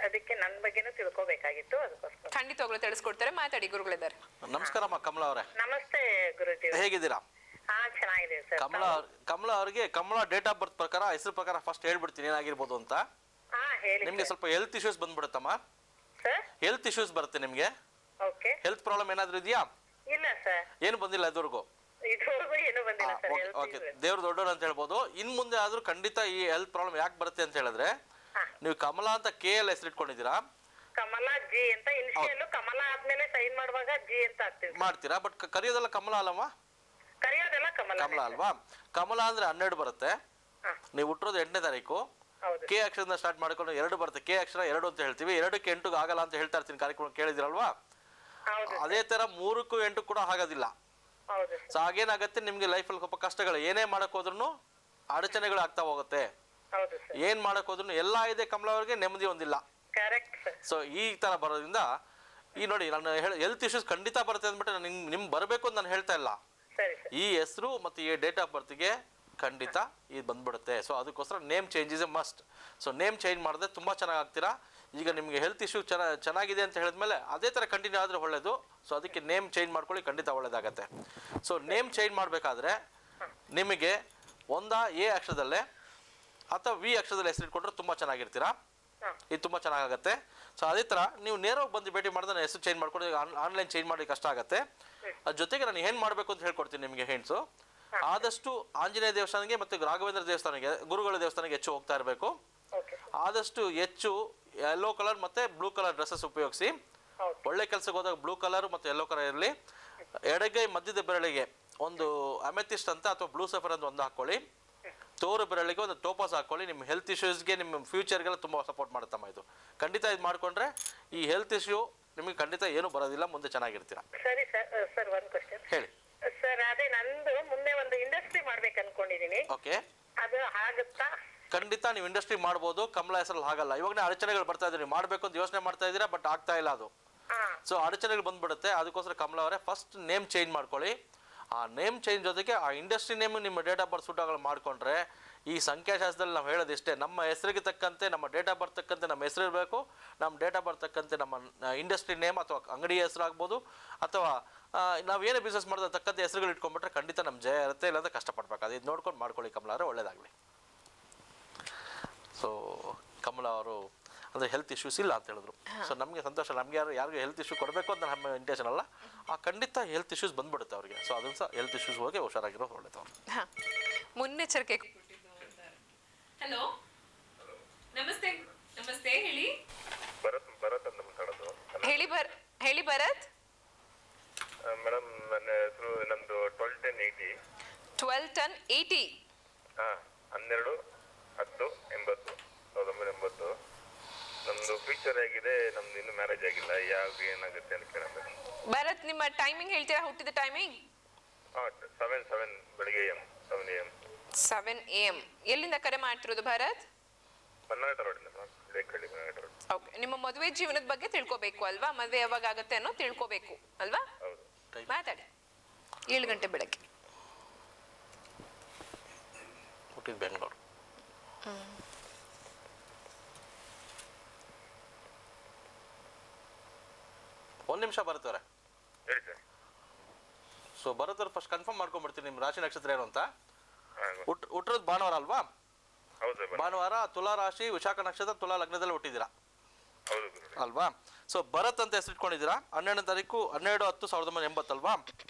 ಅದಕ್ಕೆ ನನ್ನ ಬಗ್ಗೆನೂ ತಿಳ್ಕೋಬೇಕಾಗಿತ್ತು, ಅದಕ್ಕೋಸ್ಕರ. ಖಂಡಿತವಾಗ್ಲೂ ತಿಳಿಸ್ಕೊಡ್ತಾರೆ, ಮಾತಾಡಿ, ಗುರುಗಳಿದ್ದಾರೆ. ನಮಸ್ಕಾರಮ್ಮ ಕಮಲಾ ಅವರೇ. ನಮಸ್ತೆ ಗುರುಜಿ, ಹೇಗಿದ್ದೀರಾ? ಚೆನ್ನಾಗಿದೆ ಸರ್. ಕಮಲಾ ಅವರಿಗೆ ಕಮಲಾ ಡೇಟ್ ಆಫ್ ಬರ್ತ್ ಪ್ರಕಾರ, ಹೆಸರು ಪ್ರಕಾರ ಫಸ್ಟ್ ಹೇಳ್ಬಿಡ್ತೀನಿ ಏನಾಗಿರ್ಬೋದು ಅಂತ. ನಿಮ್ಗೆ ಸ್ವಲ್ಪ ಹೆಲ್ತ್ ಇಶ್ಯೂಸ್ ಬಂದ್ಬಿಡುತ್ತಮ್ಮ. ಹೆಲ್ತ್ ಇಶ್ಯೂಸ್ ಬರುತ್ತೆ ನಿಮ್ಗೆ. ಹೆಲ್ತ್ ಪ್ರಾಬ್ಲಮ್ ಏನಾದ್ರು ಇದೆಯಾ? ಇಲ್ಲ ಸರ್, ಏನು ಬಂದಿಲ್ಲ ಇದುವರೆಗೂ. ಓಕೆ, ದೇವ್ರ ದೊಡ್ಡವರು ಅಂತ ಹೇಳ್ಬೋದು. ಇನ್ ಮುಂದೆ ಆದ್ರೂ ಖಂಡಿತ ಈ ಹೆಲ್ತ್ ಪ್ರಾಬ್ಲಮ್ ಯಾಕೆ ಬರುತ್ತೆ ಅಂತ ಹೇಳಿದ್ರೆ, ನೀವು ಕಮಲಾ ಅಂತ KL ಹೆಸರು ಇಟ್ಕೊಂಡಿದ್ದೀರಾ. ಕಮಲಾ ಜಿ ಅಂತ ಇನಿಷಿಯಲ್, ಕಮಲಾ ಆದ್ಮೇಲೆ ಸೈನ್ ಮಾಡುವಾಗ ಜಿ ಅಂತ ಮಾಡ್ತೀರಾ, ಬಟ್ ಕರೆಯೋದೆಲ್ಲ ಕಮಲಾ ಅಲ್ಲವಾ? ಕರೆಯೋದೆಲ್ಲ ಕಮಲಾ ಅಲ್ವಾ? ಕಮಲಾ ಅಂದ್ರೆ 12 ಬರುತ್ತೆ. ನೀವು ಹುಟ್ಟಿರೋದು 8ನೇ ತಾರೀಕು. ಕೆ ಅಕ್ಷರದಿಂದ ಸ್ಟಾರ್ಟ್ ಮಾಡ್ಕೊಂಡು 2 ಬರುತ್ತೆ. ಕೆ ಅಕ್ಷರ 2 ಅಂತ ಹೇಳ್ತೀವಿ. 2ಕ್ಕೆ 8 ಆಗಲ್ಲ ಅಂತ ಹೇಳ್ತಾ ಇರ್ತೀನಿ, ಕಾರ್ಯಕ್ರಮ ಕೇಳಿದಿರಲ್ವಾ? ಅದೇ ತರ 3ಕ್ಕೂ 8 ಕೂಡ ಆಗೋದಿಲ್ಲ. ಸೊ ಹಾಗೇನಾಗತ್ತೆ, ನಿಮ್ಗೆ ಲೈಫಲ್ಲಿ ಸ್ವಲ್ಪ ಕಷ್ಟಗಳು, ಏನೇ ಮಾಡಕ್ ಹೋದ್ರು ಅಡಚಣೆಗಳು ಆಗ್ತಾ ಹೋಗುತ್ತೆ. ಏನ್ ಮಾಡಕ್ ಹೋದ್ರು ಎಲ್ಲ ಇದೆ, ಕಮಲಾ ಅವ್ರಿಗೆ ನೆಮ್ಮದಿ ಒಂದಿಲ್ಲ. ಸೊ ಈ ತರ ಬರೋದ್ರಿಂದ ಈ ನೋಡಿ, ನಾನು ಹೆಲ್ತ್ ಇಶ್ಯೂಸ್ ಖಂಡಿತ ಬರುತ್ತೆ ಅಂದ್ಬಿಟ್ಟು ನಾನು ನಿಮ್ಗೆ ಬರಬೇಕು ಅಂತ ನಾನು ಹೇಳ್ತಾ ಇಲ್ಲ. ಈ ಹೆಸರು ಮತ್ತು ಈ ಡೇಟ್ ಆಫ್ ಬರ್ತ್ಗೆ ಖಂಡಿತ ಇದು ಬಂದ್ಬಿಡುತ್ತೆ. ಸೊ ಅದಕ್ಕೋಸ್ಕರ name change is A must. So name change ಮಾಡಿದ್ರೆ ತುಂಬ ಚೆನ್ನಾಗಿ ಆಗ್ತೀರಾ. ಈಗ ನಿಮಗೆ ಹೆಲ್ತ್ ಇಶ್ಯೂ ಚೆನ್ನಾಗಿದೆ ಅಂತ ಹೇಳಿದ್ಮೇಲೆ ಅದೇ ಥರ ಕಂಟಿನ್ಯೂ ಆದರೆ ಒಳ್ಳೆಯದು. ಸೊ ಅದಕ್ಕೆ ನೇಮ್ ಚೇಂಜ್ ಮಾಡ್ಕೊಳ್ಳಿ, ಖಂಡಿತ ಒಳ್ಳೇದಾಗತ್ತೆ. ಸೊ ನೇಮ್ ಚೇಂಜ್ ಮಾಡಬೇಕಾದ್ರೆ ನಿಮಗೆ ಒಂದಾ ಎ ಅಕ್ಷರದಲ್ಲೇ ಅಥವಾ ವಿ ಅಕ್ಷರದಲ್ಲಿ ಹೆಸರು ಇಟ್ಕೊಂಡ್ರೆ ತುಂಬ ಚೆನ್ನಾಗಿರ್ತೀರಾ. ಇದು ತುಂಬ ಚೆನ್ನಾಗತ್ತೆ. ಸೊ ಅದೇ ಥರ ನೀವು ನೇರವಾಗಿ ಬಂದು ಭೇಟಿ ಮಾಡಿದ್ರೆ ಹೆಸರು ಚೇಂಜ್ ಮಾಡ್ಕೊಂಡು ಆನ್ಲೈನ್ ಚೇಂಜ್ ಮಾಡಿ ಕಷ್ಟ ಆಗುತ್ತೆ. ಅದ್ರ ಜೊತೆಗೆ ನಾನು ಏನು ಮಾಡಬೇಕು ಅಂತ ಹೇಳ್ಕೊಡ್ತೀನಿ ನಿಮಗೆ ಹೆಂಡ್ಸು. ಆದಷ್ಟು ಆಂಜನೇಯ ದೇವಸ್ಥಾನಕ್ಕೆ ಮತ್ತು ರಾಘವೇಂದ್ರ ದೇವಸ್ಥಾನಕ್ಕೆ, ಗುರುಗಳ ದೇವಸ್ಥಾನಕ್ಕೆ ಹೆಚ್ಚು ಹೋಗ್ತಾ ಇರಬೇಕು. ಆದಷ್ಟು ಹೆಚ್ಚು ಯೆಲ್ಲೋ ಕಲರ್ ಮತ್ತು ಬ್ಲೂ ಕಲರ್ ಡ್ರೆಸ್ಸಸ್ ಉಪಯೋಗಿಸಿ. ಒಳ್ಳೆ ಕೆಲಸಕ್ಕೆ ಹೋದಾಗ ಬ್ಲೂ ಕಲರ್ ಮತ್ತು ಯೆಲ್ಲೋ ಕಲರ್ ಇರಲಿ. ಎಡಗೈ ಮಧ್ಯದ ಬೆರಳಿಗೆ ಒಂದು ಅಮೆಥಿಸ್ಟ್ ಅಂತ ಅಥವಾ ಬ್ಲೂ ಸಫರ್ ಅಂತ ಒಂದು ಹಾಕ್ಕೊಳ್ಳಿ. ತೋರು ಬೆರಳಿಗೆ ಒಂದು ಟೋಪಾಸ್ ಹಾಕ್ಕೊಳ್ಳಿ. ನಿಮ್ಮ ಹೆಲ್ತ್ ಇಶ್ಯೂಸ್ಗೆ, ನಿಮ್ಮ ಫ್ಯೂಚರ್ಗೆಲ್ಲ ತುಂಬ ಸಪೋರ್ಟ್ ಮಾಡುತ್ತಮ್ಮ ಇದು. ಖಂಡಿತ ಇದು ಮಾಡಿಕೊಂಡ್ರೆ ಈ ಹೆಲ್ತ್ ಇಶ್ಯೂ ನಿಮಗೆ ಖಂಡಿತ ಏನು ಬರೋದಿಲ್ಲ, ಮುಂದೆ ಚೆನ್ನಾಗಿರ್ತೀರಾ. ಸರಿ ಸರ್, ಒಂದು ಕ್ವಶನ್ ಹೇಳಿ ಸರ್. ಅದೇ ನಂದು ಮುಂದೆ ಒಂದು ಇಂಡಸ್ಟ್ರಿ ಮಾಡ್ಬೇಕು ಅನ್ಕೊಂಡಿದೀನಿ. ಓಕೆ, ಅದು ಆಗುತ್ತಾ? ಖಂಡಿತ ನೀವು ಇಂಡಸ್ಟ್ರಿ ಮಾಡ್ಬೋದು. ಕಮಲಾ ಹೆಸರಲ್ಲಿ ಆಗಲ್ಲ. ಇವಾಗನೇ ಅಡಚಣೆಗಳು ಬರ್ತಾ ಇದ್ದೀರಿ, ಮಾಡಬೇಕು ಅಂತ ಯೋಚನೆ ಮಾಡ್ತಾ ಇದ್ದೀರಾ, ಬಟ್ ಆಗ್ತಾ ಇಲ್ಲ ಅದು. ಸೊ ಅಡಚಣೆಗಳು ಬಂದ್ಬಿಡುತ್ತೆ. ಅದಕ್ಕೋಸ್ಕರ ಕಮಲಾ ಅವರೇ ಫಸ್ಟ್ ನೇಮ್ ಚೇಂಜ್ ಮಾಡ್ಕೊಳ್ಳಿ. ಆ ನೇಮ್ ಚೇಂಜ್ ಜೊತೆಗೆ ಆ ಇಂಡಸ್ಟ್ರಿ ನೇಮ್ ನಿಮ್ಮ ಡೇಟ್ ಆಫ್ ಬರ್ತ್ ಸೂಟ್ ಮಾಡಿಕೊಂಡ್ರೆ, ಈ ಸಂಖ್ಯಾಶಾಸ್ತ್ರದಲ್ಲಿ ನಾವು ಹೇಳೋದು ಇಷ್ಟೇ, ನಮ್ಮ ಹೆಸರಿಗೆ ತಕ್ಕಂತೆ, ನಮ್ಮ ಡೇಟ್ ಆಫ್ ಬರ್ತ್ ತಕ್ಕಂತೆ ನಮ್ಮ ಹೆಸರು ಇರಬೇಕು. ನಮ್ಮ ಡೇಟ್ ಆಫ್ ಬರ್ತ್ ತಕ್ಕಂತೆ ನಮ್ಮ ಇಂಡಸ್ಟ್ರಿ ನೇಮ್ ಅಥವಾ ಅಂಗಡಿ ಹೆಸರು ಆಗ್ಬೋದು, ಅಥವಾ ನಾವೇನೇ ಬಿಸ್ನೆಸ್ ಮಾಡೋದು ತಕ್ಕಂತೆ ಹೆಸರುಗಳು ಇಟ್ಕೊಂಡ್ಬಿಟ್ರೆ ಖಂಡಿತ ನಮ್ಮ ಜಯ ಇರುತ್ತೆ. ಇಲ್ಲಾಂದ್ರೆ ಕಷ್ಟಪಡ್ಬೇಕು. ಅದು ಇದು ನೋಡ್ಕೊಂಡು ಮಾಡ್ಕೊಳ್ಳಿ ಕಮಲಾ ಅವರೇ, ಒಳ್ಳೇದಾಗಲಿ. ಸೊ ಕಮಲ ಅವರು ಅಂದರೆ ಹೆಲ್ತ್ ಇಶ್ಯೂಸ್ ಇಲ್ಲ ಅಂತ ಹೇಳಿದ್ರು. ಸೊ ನಮಗೆ ಸಂತೋಷ, ನಮಗೆ ಯಾರಿಗೂ ಹೆಲ್ತ್ ಇಶ್ಯೂ ಕೊಡಬೇಕು ಅಂತ ನಮ್ಮ ಇಂಟೆನ್ಷನ್ ಅಲ್ಲ, ಖಂಡಿತ ಹೆಲ್ತ್ ಇಶ್ಯೂಸ್ ಬಂದ್ಬಿಡುತ್ತೆ ಅವರಿಗೆ. ಸೊ ಅದನ್ನು ಸಹ ಹೆಲ್ತ್ ಇಶ್ಯೂಸ್ ಹೋಗಿ ಹುಷಾರಾಗಿರೋ ಒಳ್ಳೆಯದು. ಮುನ್ನೆಚ್ಚರಿಕೆ. ಹಲೋ, ನಮಸ್ತೆ. ನಮಸ್ತೆ, ಹೇಳಿ. ಭರತ್ ಅಂತ ಮಾತಾಡೋದು. ಹೇಳಿ ಭರತ್. ಮೇಡಮ್, ನನ್ನ ಹೆಸರು, ನಮ್ದು 12-10-80. 12-10-80. 12-10-80 ನಮ್ದು ಫ್ಯೂಚರ್ ಆಗಿದೆ. ನಮ್ದು ಇನ್ನೂ ಮ್ಯಾರೇಜ್ ಆಗಿಲ್ಲ. ಏನಾಗುತ್ತೆ ಅಂತ ಕೇಳೋದು. ಭರತ್, ನಿಮ್ಮ ಟೈಮಿಂಗ್ ಹೇಳ್ತೀರಾ? ಹುಟ್ಟಿದ ಟೈಮಿಂಗ್? 7 ಬೆಳಿಗ್ಗೆ AM 7 AM. 7 AM. ಎಲ್ಲಿಂದ ಕರೆ ಮಾಡ್ತಿರೋದು ಭರತ್? ಪನ್ನಾಟ ರೋಡಿಂದ ಮೇಡಮ್, ಲೇಖಳ್ಳಿ ಪನ್ನಾಟ ರೋಡ್. ಓಕೆ, ನಿಮ್ಮ ಮದುವೆ ಜೀವನದ ಬಗ್ಗೆ ತಿಳ್ಕೊಬೇಕು ಅಲ್ವಾ? ಮದುವೆ ಯಾವಾಗ ಆಗುತ್ತೆ ಅನ್ನೋ ತಿಳ್ಕೊಬೇಕು ಅಲ್ವಾ? ಹೌದು. ಮಾತಾಡಿ. 7 ಗಂಟೆ ಬೆಳಗ್ಗೆ. ಹುಟ್ಟಿದ ಬೆಂಗಳೂರು. ಒಂದು ನಿಮಿಷ ಬರುತ್ತವ್ರೆ. ಹೇಳಿ ಸರ್. ಸೊ ಬರುತ್ತವ್ರು ಫಸ್ಟ್ ಕನ್ಫರ್ಮ್ ಮಾಡ್ಕೊಂಡ್ಬಿಡ್ತೀನಿ ನಿಮ್ಮ ರಾಶಿ ನಕ್ಷತ್ರ ಏನು ಅಂತ. ಹಾಂ. ಹುಟ್ಟಿರೋದು ಭಾನುವಾರ ಅಲ್ವಾ? ಹೌದು ಸರ್. ಭಾನುವಾರ, ತುಲಾ ರಾಶಿ, ವಿಶಾಖ ನಕ್ಷತ್ರ, ತುಲಾ ಲಗ್ನದಲ್ಲಿ ಹುಟ್ಟಿದ್ದೀರಾ ಹೌದು ಅಲ್ವಾ? ಸೊ ಭರತ್ ಅಂತ ಹೆಸರಿಟ್ಕೊಂಡಿದ್ದೀರಾ. 12ನೇ ತಾರೀಕು 12-10-1980 ಅಲ್ವಾ?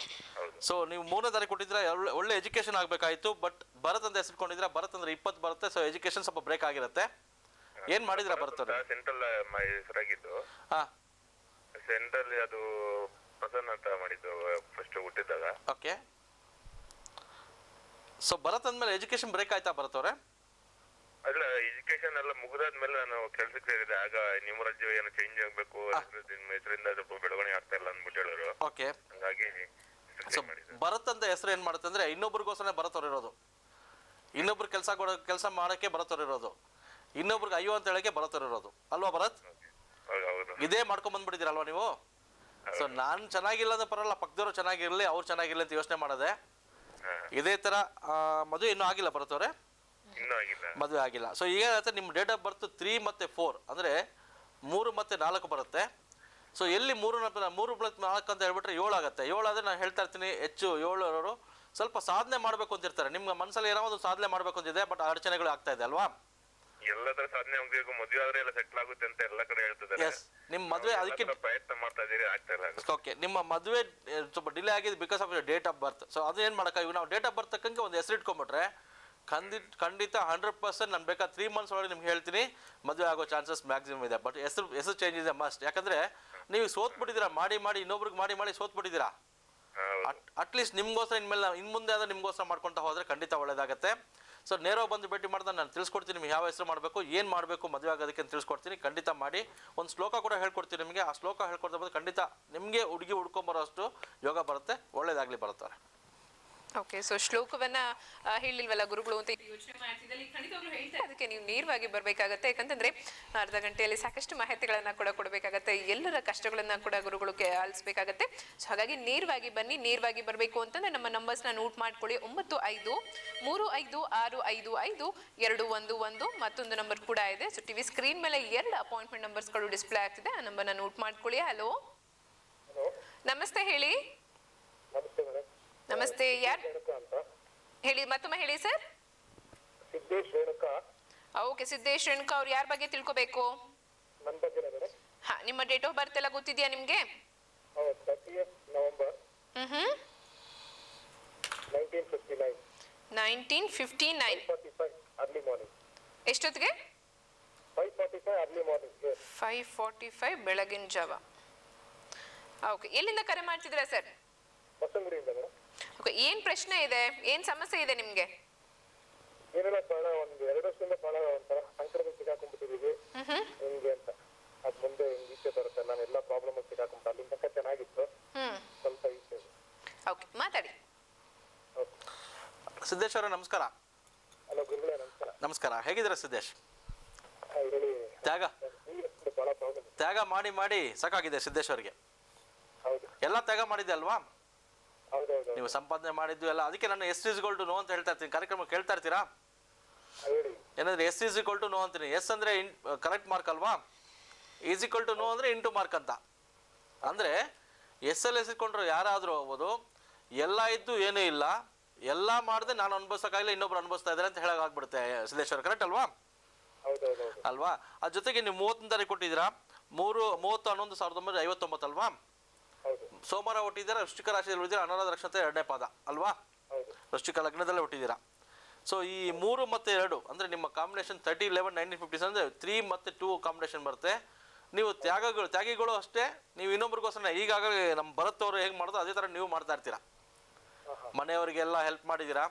ಹೌದು. ಸೊ ನೀವು 3ನೇ ತಾರೀಕು ಕೊಟ್ಟಿದ್ದೀರಾ. ಒಳ್ಳೆ ಎಜುಕೇಶನ್ ಆಗಬೇಕಾಯಿತು. ಬಟ್ ಭರತ್ ಅಂತ ಹೆಸರಿಟ್ಕೊಂಡಿದ್ದೀರಾ. ಭರತ್ ಅಂದ್ರೆ 20 ಬರುತ್ತೆ. ಸೊ ಎಜುಕೇಶನ್ ಸ್ವಲ್ಪ ಬ್ರೇಕ್ ಆಗಿರುತ್ತೆ. ಏನು ಮಾಡಿದಿರಾ ಭರತ್ ಅವ್ರೆ? ಸೆಂಟ್ರಲ್ ಹೆಸರಾಗಿದ್ದು. ಹಾಂ, ಸೆಂಟ್ರಲ್ ಅದು ಪ್ರಸನ್ನ ಅಂತ ಮಾಡಿದ್ದು ಫಸ್ಟ್ ಹುಟ್ಟಿದ್ದಾಗ. ಓಕೆ. ಸೊ ಭರತ್ ಅಂದಮೇಲೆ ಎಜುಕೇಶನ್ ಬ್ರೇಕ್ ಆಯ್ತಾ ಭರತ್ ಅವರೇ? ಅಲ್ಲ, ಎಜುಕೇಶನ್ ಎಲ್ಲ ಮುಗಿದಾದ್ಮೇಲೆ ನಾನು ಕೆಲ್ಸಕ್ಕೆ ಸೇರಿದೆ. ಆಗ ನಿಮ್ಮ ರಾಜ್ಯ ಏನೋ ಚೇಂಜ್ ಆಗ್ಬೇಕು, ನಿಮ್ಮ ಹೆಸರಿಂದ ಸ್ವಲ್ಪ ಬೆಳವಣಿಗೆ ಆಗ್ತಾ ಇಲ್ಲ ಅಂದ್ಬಿಟ್ಟು ಹೇಳೋರು. ಓಕೆ. ಹಂಗಾಗಿ ಸೊ ಭರತ್ ಅಂತ ಹೆಸರು ಏನ್ ಮಾಡುತ್ತೆ ಅಂದ್ರೆ ಇನ್ನೊಬ್ರಿಗೋಸ್ಕರ ಭರತ್ ಅವ್ರು ಇರೋದು. ಇನ್ನೊಬ್ರು ಕೆಲಸ ಮಾಡಕ್ಕೆ ಭರತ್ ಅವ್ರು ಇರೋದು. ಇನ್ನೊಬ್ರಿಗೆ ಅಯ್ಯೋ ಅಂತ ಹೇಳಕ್ಕೆ ಭರತ್ ಅವ್ರು ಇರೋದು ಅಲ್ವಾ ಭರತ್? ಇದೇ ಮಾಡ್ಕೊಂಡ್ ಬಂದ್ಬಿಟ್ಟಿದ್ದೀರಲ್ವಾ ನೀವು? ಸೊ ನಾನ್ ಚೆನ್ನಾಗಿಲ್ಲ ಅಂದ್ರೆ ಪರಲ್ಲ, ಪಕ್ಕದವ್ರು ಚೆನ್ನಾಗಿರ್ಲಿ, ಅವ್ರು ಚೆನ್ನಾಗಿರ್ಲಿ ಅಂತ ಯೋಚನೆ ಮಾಡೋದೆ. ಇದೇ ತರ ಮದುವೆ ಇನ್ನೂ ಆಗಿಲ್ಲ ಭರತ್ ಅವ್ರೆ? ಮದುವೆ ಆಗಿಲ್ಲ. ಸೊ ಈಗ ನಿಮ್ಮ ಡೇಟ್ ಆಫ್ ಬರ್ತ್ 3 ಮತ್ತು 4 ಅಂದ್ರೆ 3 ಮತ್ತು 4 ಬರುತ್ತೆ. ಸೊ ಎಲ್ಲಿ 3 ಮತ್ತು 4 ಅಂತ ಹೇಳ್ಬಿಟ್ರೆ 7 ಆಗುತ್ತೆ. 7 ಆದರೆ ನಾನು ಹೇಳ್ತಾ ಇರ್ತೀನಿ, ಹೆಚ್ಚು 7 ಸ್ವಲ್ಪ ಸಾಧನೆ ಮಾಡಬೇಕು ಅಂತಿರ್ತಾರೆ. ನಿಮ್ಮ ಮನಸ್ಸಲ್ಲಿ ಏನೋ ಒಂದು ಸಾಧನೆ ಮಾಡಬೇಕು ಅಂತಿದೆ, ಬಟ್ ಅಡಚಣೆಗಳು ಆಗ್ತಾ ಇದೆ ಅಲ್ವಾ? ಎಲ್ಲದರ ಸಾಧನೆ ಹೋಗ್ಬೇಕು, ಮದುವೆ ಆದ್ರೆ ಎಲ್ಲ ಸೆಟ್ಲ್ ಆಗುತ್ತೆ ಅಂತ ಎಲ್ಲ ಕಡೆ ಹೇಳ್ತಿದ್ದಾರೆ. ಎಸ್, ನಿಮ್ಮ ಮದುವೆ ಅದಕ್ಕೆ ಪ್ರಯತ್ನ ಮಾಡ್ತಾ ಇದೀರಿ, ಆಗ್ತಾ ಇಲ್ಲ. ಓಕೆ, ನಿಮ್ಮ ಮದುವೆ ಸ್ವಲ್ಪ ಡಿಲೇ ಆಗಿದೆ because of date of birth. So ಅದು ಏನು ಮಾಡೋಕ್ಕಾಗ, ನಾವು ಡೇಟ್ ಆಫ್ ಬರ್ತ್ ತಕ್ಕಂಗೆ ಒಂದು ಹೆಸರು ಇಟ್ಕೊಂಡ್ಬಿಟ್ರೆ ಖಂಡಿತ 100% ನಾನು ಬೇಕಾದ 3 months ಒಳಗೆ ನಿಮ್ಗೆ ಹೇಳ್ತೀನಿ ಮದುವೆ ಆಗೋ ಚಾನ್ಸಸ್ ಮ್ಯಾಕ್ಸಿಮಮ್ ಇದೆ. ಬಟ್ ಹೆಸರು ಚೇಂಜ್ ಇದೆ ಮಸ್ಟ್. ಯಾಕಂದ್ರೆ ನೀವು ಸೋತ್ಬಿಟ್ಟಿದ್ದೀರಾ, ಮಾಡಿ ಇನ್ನೊಬ್ರಿಗೆ ಮಾಡಿ ಸೋತ್ಬಿಟ್ಟಿದ್ದೀರಾ. ಅಟ್ಲೀಸ್ಟ್ ನಿಮ್ಗೋಸ್ಕರ ಇನ್ನು ಮುಂದೆ ಆದ್ರೆ ನಿಮ್ಗೋಸ್ಕರ ಮಾಡ್ಕೊಂತ ಹೋದ್ರೆ ಖಂಡಿತ ಒಳ್ಳೇದಾಗತ್ತೆ. ಸೊ ನೇರವಾಗಿ ಬಂದು ಭೇಟಿ ಮಾಡಿದ್ರೆ ನಾನು ತಿಳಿಸ್ಕೊಡ್ತೀನಿ ನಿಮ್ಗೆ ಯಾವ ಹೆಸರು ಮಾಡಬೇಕು, ಏನು ಮಾಡಬೇಕು ಮದುವೆ ಆಗೋದಕ್ಕೆ ಅಂತ ತಿಳಿಸ್ಕೊಡ್ತೀನಿ. ಖಂಡಿತ ಮಾಡಿ. ಒಂದು ಶ್ಲೋಕ ಕೂಡ ಹೇಳ್ಕೊಡ್ತೀನಿ ನಿಮಗೆ. ಆ ಶ್ಲೋಕ ಹೇಳ್ಕೊಡ್ತಾ ಬಂದು ಖಂಡಿತ ನಿಮಗೆ ಹುಡುಗಿ ಹುಡ್ಕೊಂಬರೋ ಅಷ್ಟು ಯೋಗ ಬರುತ್ತೆ. ಒಳ್ಳೇದಾಗ್ಲಿ ಬರುತ್ತಾರೆ. ಓಕೆ, ಸೊ ಶ್ಲೋಕವನ್ನ ಹೇಳಿಲ್ವಲ್ಲ ಗುರುಗಳು ಅಂತ ಯೋಚನೆ ಮಾಡ್ತಿದ್ದಲ್ಲಿ ಖಂಡಿತವಾಗ್ಲೂ ಹೇಳ್ತಾರೆ. ಅದಕ್ಕೆ ನೀವು ನೇರವಾಗಿ ಬರ್ಬೇಕಾಗತ್ತೆ. ಯಾಕಂತಂದ್ರೆ ಅರ್ಧ ಗಂಟೆಯಲ್ಲಿ ಸಾಕಷ್ಟು ಮಾಹಿತಿಗಳನ್ನ ಕೂಡ ಕೊಡಬೇಕಾಗತ್ತೆ. ಎಲ್ಲರ ಕಷ್ಟಗಳನ್ನ ಕೂಡ ಗುರುಗಳಿಗೆ ಆಲಿಸಬೇಕಾಗತ್ತೆ. ಸೊ ಹಾಗಾಗಿ ನೇರವಾಗಿ ಬನ್ನಿ. ನೇರವಾಗಿ ಬರಬೇಕು ಅಂತಂದ್ರೆ ನಮ್ಮ ನಂಬರ್ಸ್ನ ನೋಟ್ ಮಾಡ್ಕೊಳ್ಳಿ. 9535552211 ಮತ್ತೊಂದು ನಂಬರ್ ಕೂಡ ಇದೆ. ಸೊ ಟಿವಿ ಸ್ಕ್ರೀನ್ ಮೇಲೆ 2 ಅಪಾಯಿಂಟ್ಮೆಂಟ್ ನಂಬರ್ಸ್ಗಳು ಡಿಸ್ಪ್ಲೇ ಆಗ್ತಿದೆ. ಆ ನಂಬರ್ನ ನೋಟ್ ಮಾಡ್ಕೊಳ್ಳಿ. ಹಲೋ, ನಮಸ್ತೆ, ಹೇಳಿ. ನಮಸ್ತೆ, ಯಾರು ಹೇಳಿ? ಮತ್ತೊಮ್ಮೆ ಹೇಳಿ ಸರ್. ಸಿದ್ದೇಶ್ ರೇಣುಕಾ. ಓಕೆ, ಸಿದ್ದೇಶ್ ರೇಣುಕಾ ಅವ್ರು ಯಾರ ಬಗ್ಗೆ ತಿಳ್ಕೊಬೇಕು? ನನ್ನ ಬಗ್ಗೆನೇ ಮೇಡಮ್. ಹಾ, ನಿಮ್ಮ ಡೇಟ್ ಆಫ್ ಬರ್ತ್ ಎಲ್ಲ ಗೊತ್ತಿದೆಯಾ ನಿಮ್ಗೆ? 30th November 1959. 1959. 5:45 early morning. ಎಷ್ಟೊತ್ತಿಗೆ? 5:45 early morning. 5:45 ಬೆಳಗಿನ ಜಾವ. ಓಕೆ, ಎಲ್ಲಿಂದ ಕರೆ ಮಾಡ್ತಿದ್ದೀರಾ ಸರ್? ಹೊಸಂಗಡಿಯಿಂದ ಮೇಡಮ್. ಓಕೆ, ಏನ್ ಪ್ರಶ್ನೆ ಇದೆ, ಏನ್ ಸಮಸ್ಯೆ ಇದೆ ನಿಮ್ಗೆ? ಏನೆಲ್ಲ ಬಹಳ ಒಂದು 2 ವರ್ಷದಿಂದ ಬಹಳ ಒಂಥರ ಸಂಕಟದಲ್ಲಿ ಸಿಗಾಕೊಂಡ್ಬಿಟ್ಟಿದೀವಿ ಹಿಂಗೆ ಅಂತ. ಅದ್ ಮುಂದೆ ಹಿಂಗೆ ಈಚೆ ಬರುತ್ತೆ, ನಾನೆಲ್ಲ ಪ್ರಾಬ್ಲಮ್ ಅಲ್ಲಿ ಸಿಗಾಕೊಂಡ್ಬಿಟ್ಟು ಅಲ್ಲಿ ತನಕ ಚೆನ್ನಾಗಿತ್ತು, ಸ್ವಲ್ಪ ಈಚೆ. ಓಕೆ, ಮಾತಾಡಿ. ಸಿದ್ದೇಶ್ ಅವರೇ ನಮಸ್ಕಾರ. ಹಲೋ ಗುರುಗಳೇ, ನಮಸ್ಕಾರ. ನಮಸ್ಕಾರ, ಹೇಗಿದ್ದೀರಾ ಸಿದ್ದೇಶ್? ಹೇಳಿ. ಬಹಳ ಪ್ರಾಬ್ಲಮ್. ತ್ಯಾಗ ಮಾಡಿ ಸಾಕಾಗಿದೆ ಸಿದ್ದೇಶ್ ಅವರಿಗೆ. ಹೌದು, ಎಲ್ಲ ತ್ಯಾಗ ಮಾಡಿದೆ ಅಲ್ವಾ? ಹೌದೌದು. ನೀವು ಸಂಪಾದನೆ ಮಾಡಿದ್ದು ಎಲ್ಲ. ಅದಕ್ಕೆ ನಾನು S=No ಅಂತ ಹೇಳ್ತಾ ಇರ್ತೀನಿ. ಕಾರ್ಯಕ್ರಮ ಕೇಳ್ತಾ ಇರ್ತೀರಾ? ಏನಂದ್ರೆ S=No ಅಂತೀನಿ. ಎಸ್ ಅಂದ್ರೆ ಕರೆಕ್ಟ್ ಮಾರ್ಕ್ ಅಲ್ವಾ? No ಅಂದ್ರೆ ಇಂಟು ಮಾರ್ಕ್ ಅಂತ. ಅಂದ್ರೆ SL ಇಟ್ಕೊಂಡ್ರು ಯಾರಾದ್ರೂ ಹೋಗ್ಬೋದು. ಎಲ್ಲ ಇದ್ದು ಏನೂ ಇಲ್ಲ, ಎಲ್ಲ ಮಾಡದೆ ನಾನು ಅನುಭವಿಸೋಕ್ಕಾಗಲ್ಲ, ಇನ್ನೊಬ್ರು ಅನುಭವಿಸ್ತಾ ಇದ್ದಾರೆ ಅಂತ ಹೇಳಕ್ ಆಗ್ಬಿಡುತ್ತೆ ಸಿದ್ದೇಶ್ ಅವ್ರು. ಕರೆಕ್ಟ್ ಅಲ್ವಾ? ಹೌದೌದೌದು. ಅಲ್ವಾ? ಅದ್ರ ಜೊತೆಗೆ ನೀವು 30ನೇ ತಾರೀಕು ಕೊಟ್ಟಿದ್ದೀರಾ, 30/11/1959 ಅಲ್ವಾ? ಹೌದು ಸೋಮವಾರ ಹುಟ್ಟಿದ್ದೀರಾ, ವೃಶ್ಚಿಕ ರಾಶಿಯಲ್ಲಿ ಹುಟ್ಟಿದ್ದೀರಾ, ಅನುರಾಧ ನಕ್ಷತ್ರ 2ನೇ ಪಾದ ಅಲ್ವಾ? ಹೌದು ವೃಶ್ಚಿಕ ಲಗ್ನದಲ್ಲೇ ಹುಟ್ಟಿದ್ದೀರಾ. ಸೊ ಈ 3 ಮತ್ತು 2 ಅಂದರೆ ನಿಮ್ಮ ಕಾಂಬಿನೇಷನ್ 30/11/1950 ಅಂದರೆ 3 ಮತ್ತು 2 ಕಾಂಬಿನೇಷನ್ ಬರುತ್ತೆ. ನೀವು ತ್ಯಾಗಿಗಳು ಅಷ್ಟೇ. ನೀವು ಇನ್ನೊಬ್ರಿಗೋಸ್ಕರ ಈಗಾಗಲೇ ನಮ್ಮ ಭರತ್ ಅವರು ಹೇಗೆ ಮಾಡೋದು ಅದೇ ಥರ ನೀವು ಮಾಡ್ತಾ ಇರ್ತೀರಾ. ಮನೆಯವರಿಗೆಲ್ಲ ಹೆಲ್ಪ್ ಮಾಡಿದ್ದೀರಾ.